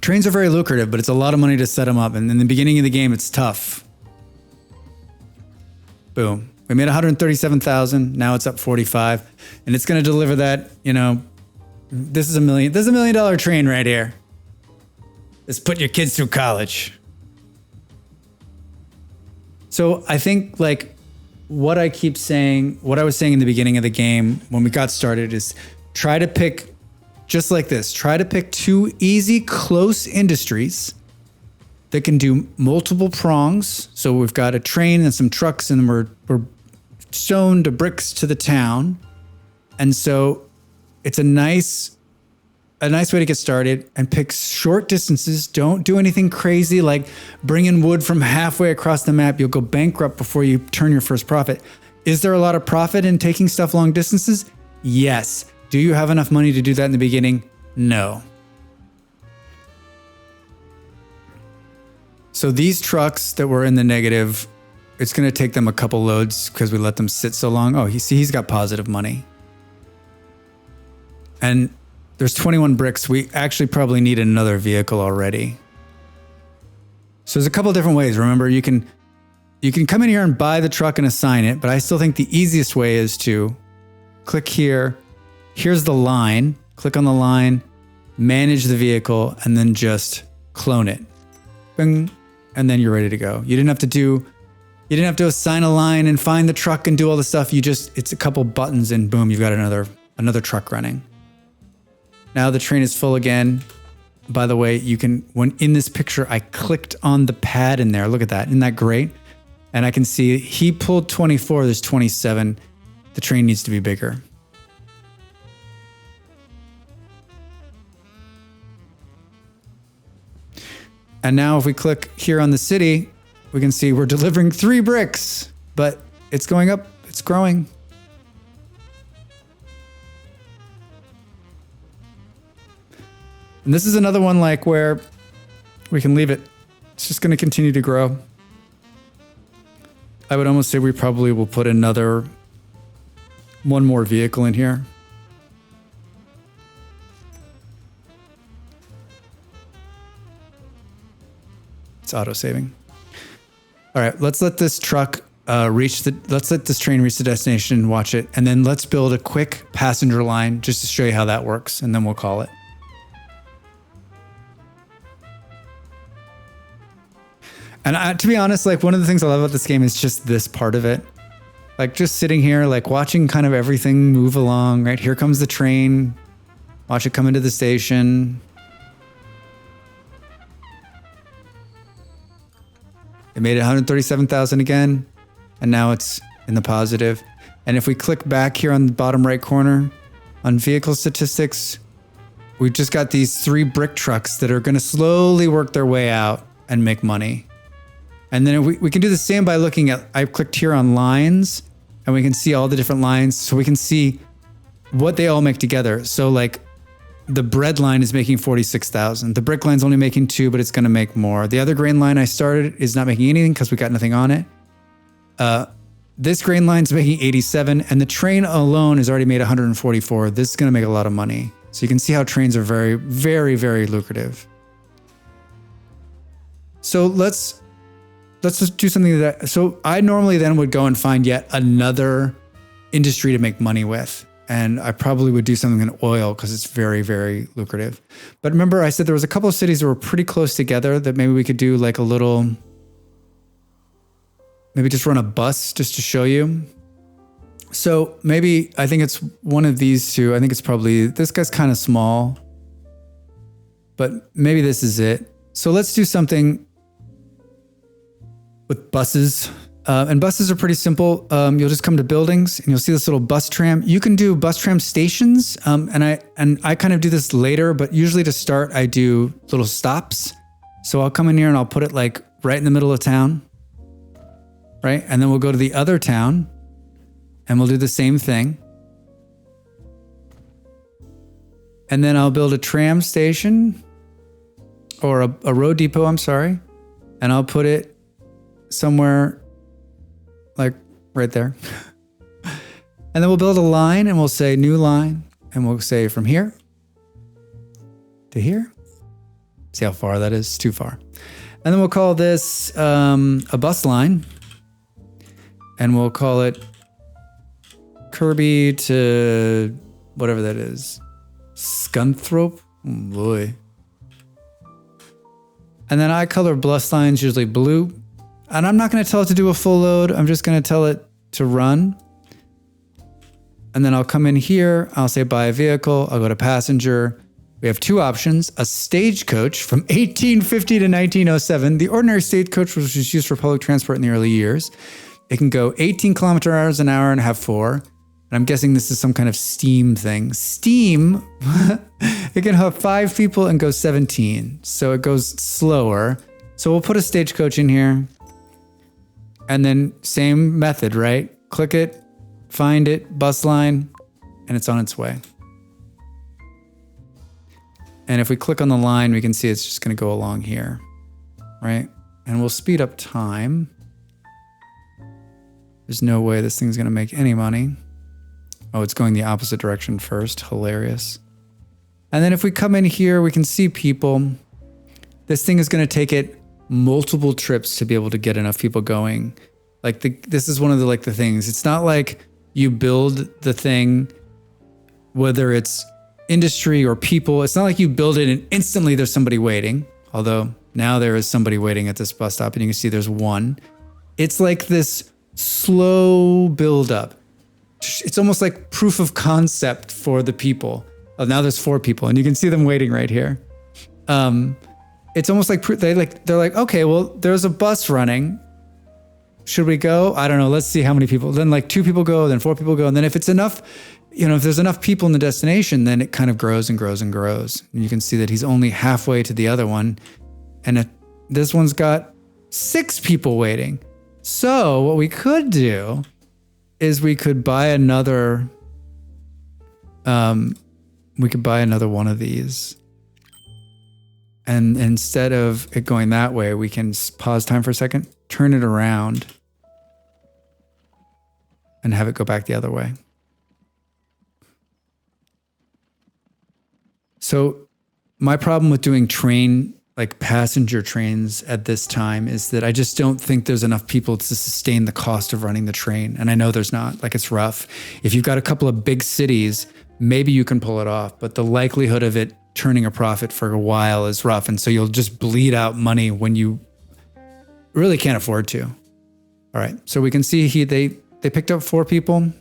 Trains are very lucrative, but it's a lot of money to set them up. And in the beginning of the game, it's tough. Boom. We made 137,000. Now it's up 45. And it's going to deliver that, this is $1 million. This is $1 million train right here. Let's put your kids through college. So I think what I keep saying, what I was saying in the beginning of the game when we got started is try to pick, just like this, try to pick 2 easy, close industries that can do multiple prongs. So we've got a train and some trucks, and we're stone to bricks to the town. And so it's a nice way to get started, and pick short distances. Don't do anything crazy like bring in wood from halfway across the map. You'll go bankrupt before you turn your first profit. Is there a lot of profit in taking stuff long distances? Yes. Do you have enough money to do that in the beginning? No. So these trucks that were in the negative, it's going to take them a couple loads because we let them sit so long. Oh, he's got positive money. And there's 21 bricks. We actually probably need another vehicle already. So there's a couple different ways. Remember, you can come in here and buy the truck and assign it, but I still think the easiest way is to click here. Here's the line. Click on the line, manage the vehicle, and then just clone it. Bing, and then you're ready to go. You didn't have to assign a line and find the truck and do all the stuff. It's a couple buttons and boom, you've got another truck running. Now the train is full again. By the way, when in this picture, I clicked on the pad in there. Look at that. Isn't that great? And I can see he pulled 24, there's 27. The train needs to be bigger. And now if we click here on the city, we can see we're delivering 3 bricks, but it's going up, it's growing. And this is another one where we can leave it. It's just going to continue to grow. I would almost say we probably will put one more vehicle in here. It's auto-saving. All right, let's let this truck let's let this train reach the destination and watch it. And then let's build a quick passenger line just to show you how that works. And then we'll call it. And to be honest, one of the things I love about this game is just this part of it. Just sitting here, watching kind of everything move along, right? Here comes the train. Watch it come into the station. It made it 137,000 again, and now it's in the positive. And if we click back here on the bottom right corner on vehicle statistics, we've just got these 3 brick trucks that are going to slowly work their way out and make money. And then we can do the same by looking at, I clicked here on lines, and we can see all the different lines. So we can see what they all make together. So the bread line is making 46,000. The brick line's only making 2, but it's going to make more. The other grain line I started is not making anything because we got nothing on it. This grain line's making 87, and the train alone has already made 144. This is going to make a lot of money. So you can see how trains are very, very, very lucrative. So let's just do something so I normally then would go and find yet another industry to make money with. And I probably would do something in oil because it's very, very lucrative. But remember, I said there was a couple of cities that were pretty close together that maybe we could do maybe just run a bus just to show you. So maybe I think it's one of these 2. I think it's probably, this guy's kind of small, but maybe this is it. So let's do something with buses. And buses are pretty simple. You'll just come to buildings and you'll see this little bus tram. You can do bus tram stations. And I kind of do this later, but usually to start, I do little stops. So I'll come in here and I'll put it like right in the middle of town, right? And then we'll go to the other town and we'll do the same thing. And then I'll build a tram station or a road depot, I'm sorry. And I'll put it somewhere like right there. And then we'll build a line and we'll say new line. And we'll say from here to here. See how far that is? It's too far. And then we'll call this a bus line. And we'll call it Kirby to whatever that is. Scunthorpe? Oh boy. And then I color bus lines usually blue. And I'm not going to tell it to do a full load. I'm just going to tell it to run. And then I'll come in here. I'll say buy a vehicle. I'll go to passenger. We have two options. A stagecoach from 1850 to 1907. The ordinary stagecoach was used for public transport in the early years. It can go 18 kilometers an hour and have 4. And I'm guessing this is some kind of steam thing. Steam, it can have 5 people and go 17. So it goes slower. So we'll put a stagecoach in here. And then same method, right? Click it, find it, bus line, and it's on its way. And if we click on the line, we can see it's just going to go along here, right? And we'll speed up time. There's no way this thing's going to make any money. Oh, it's going the opposite direction first. Hilarious. And then if we come in here, we can see people. This thing is going to take it multiple trips to be able to get enough people going. Like this is one of the things. It's not like you build the thing, whether it's industry or people. It's not like you build it and instantly there's somebody waiting. Although now there is somebody waiting at this bus stop and you can see there's one. It's like this slow build up. It's almost like proof of concept for the people. Oh, now there's 4 people and you can see them waiting right here. It's almost like they're like, okay, well, there's a bus running. Should we go? I don't know. Let's see how many people. Then 2 people go, then 4 people go. And then if it's enough, if there's enough people in the destination, then it kind of grows and grows and grows. And you can see that he's only halfway to the other one. And this one's got 6 people waiting. So what we could do is we could buy another one of these. And instead of it going that way, we can pause time for a second, turn it around, and have it go back the other way. So my problem with doing passenger trains at this time is that I just don't think there's enough people to sustain the cost of running the train. And I know there's not. It's rough. If you've got a couple of big cities, maybe you can pull it off, but the likelihood of it turning a profit for a while is rough. And so you'll just bleed out money when you really can't afford to. All right. So we can see they picked up 4 people.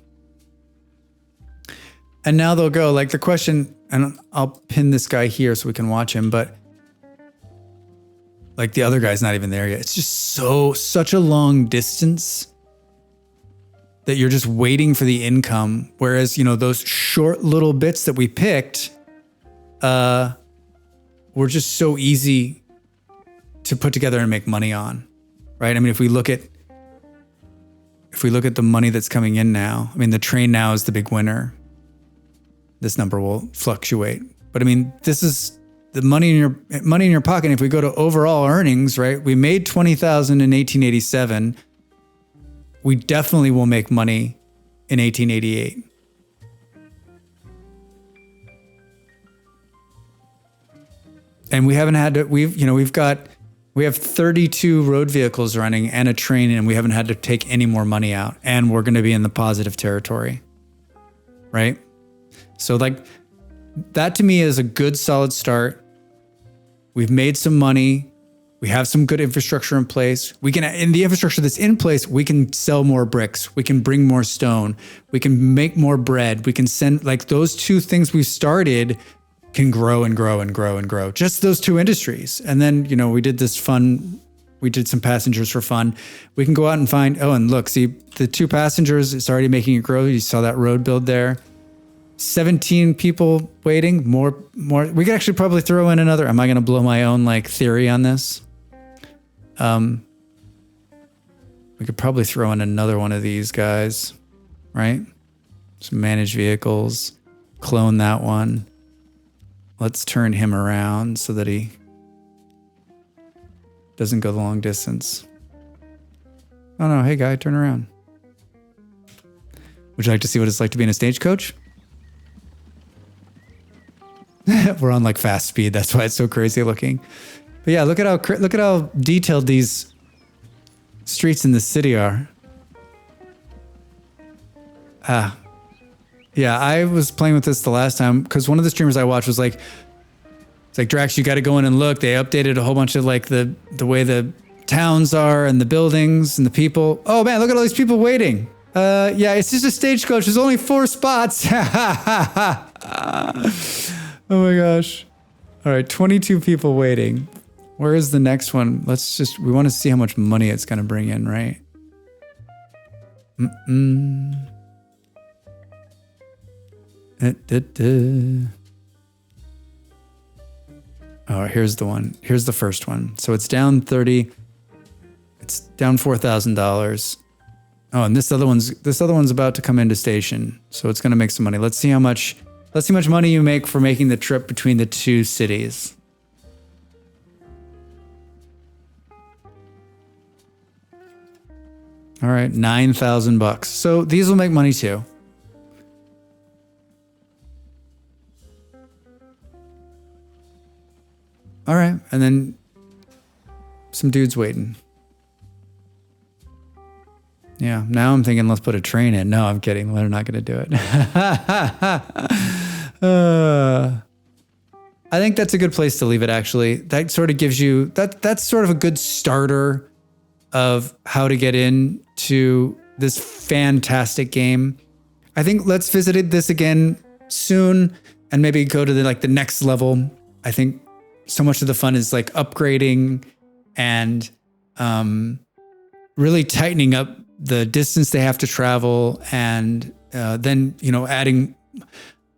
And now they'll go the question, and I'll pin this guy here so we can watch him, but the other guy's not even there yet. It's just such a long distance that you're just waiting for the income. Whereas, those short little bits that we picked, were just so easy to put together and make money on, right? I mean, if we look at the money that's coming in now, I mean, the train now is the big winner. This number will fluctuate, but I mean, this is the money in your pocket. If we go to overall earnings, right? We made $20,000 in 1887. We definitely will make money in 1888. And we haven't had to, we have 32 road vehicles running and a train, and we haven't had to take any more money out, and we're going to be in the positive territory, right? So that to me is a good solid start. We've made some money. We have some good infrastructure in place. We can, in the infrastructure that's in place, we can sell more bricks. We can bring more stone. We can make more bread. We can send, those 2 things we've started can grow and grow and grow and grow. Just those 2 industries. And then, we did this fun We did some passengers for fun. We can go out and find, oh, and look, see the 2 passengers, it's already making it grow. You saw that road build there. 17 people waiting, more. We could actually probably throw in another. Am I going to blow my own like theory on this? We could probably throw in another one of these guys, right? Some managed vehicles, clone that one. Let's turn him around so that he doesn't go the long distance. Oh no, hey guy, turn around. Would you like to see what it's like to be in a stagecoach? We're on like fast speed, that's why it's so crazy looking. But yeah, look at how detailed these streets in the city are. Yeah, I was playing with this the last time because one of the streamers I watched was like, it's like, Drax, you got to go in and look. They updated a whole bunch of like the way the towns are and the buildings and the people. Oh man, look at all these people waiting. Yeah, it's just a stagecoach. There's only 4 spots. Oh my gosh. All right, 22 people waiting. Where is the next one? We want to see how much money it's going to bring in, right? Oh, here's the one. Here's the first one. So it's down 30. It's down $4,000. Oh, and this other one's about to come into station. So it's going to make some money. Let's see how much money you make for making the trip between the 2 cities. All right, $9,000. So these will make money too. All right, and then some dudes waiting. Yeah, now I'm thinking let's put a train in. No, I'm kidding. They're not going to do it. I think that's a good place to leave it, actually. That sort of gives you, that's sort of a good starter of how to get into this fantastic game. I think let's visit this again soon and maybe go to the next level. I think so much of the fun is like upgrading and really tightening up the distance they have to travel, and then adding.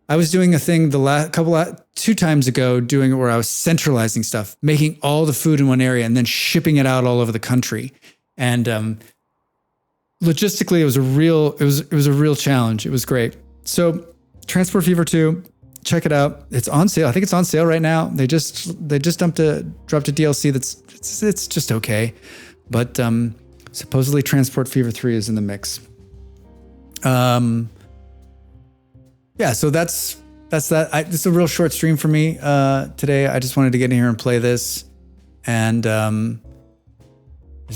I was doing a thing the 2 times ago, doing it where I was centralizing stuff, making all the food in one area and then shipping it out all over the country. And logistically, it was a real challenge. It was great. So Transport Fever 2, check it out. It's on sale. I think it's on sale right now. They just dropped a DLC it's just okay, but supposedly Transport Fever 3 is in the mix. Yeah, so that's that. It's a real short stream for me today. I just wanted to get in here and play this, and there's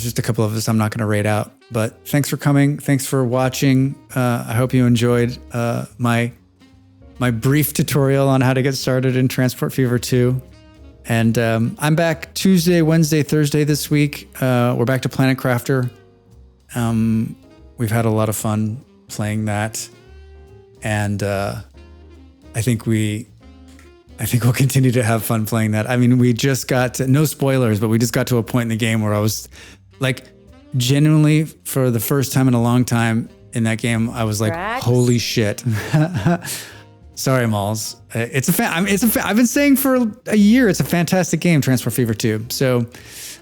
just a couple of us I'm not going to rate out. But thanks for coming. Thanks for watching. I hope you enjoyed my brief tutorial on how to get started in Transport Fever 2. And I'm back Tuesday, Wednesday, Thursday this week. We're back to Planet Crafter. We've had a lot of fun playing that. And I think we'll continue to have fun playing that. I mean, we just got to, no spoilers, but we just got to a point in the game where I was like, genuinely, for the first time in a long time in that game, I was like, Drax? holy shit. Sorry, Malls. I've been saying for a year, it's a fantastic game, Transport Fever 2. So,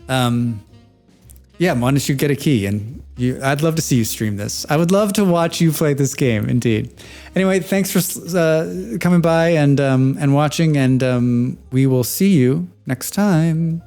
yeah, why don't you get a key? And I'd love to see you stream this. I would love to watch you play this game, indeed. Anyway, thanks for coming by and watching, and we will see you next time.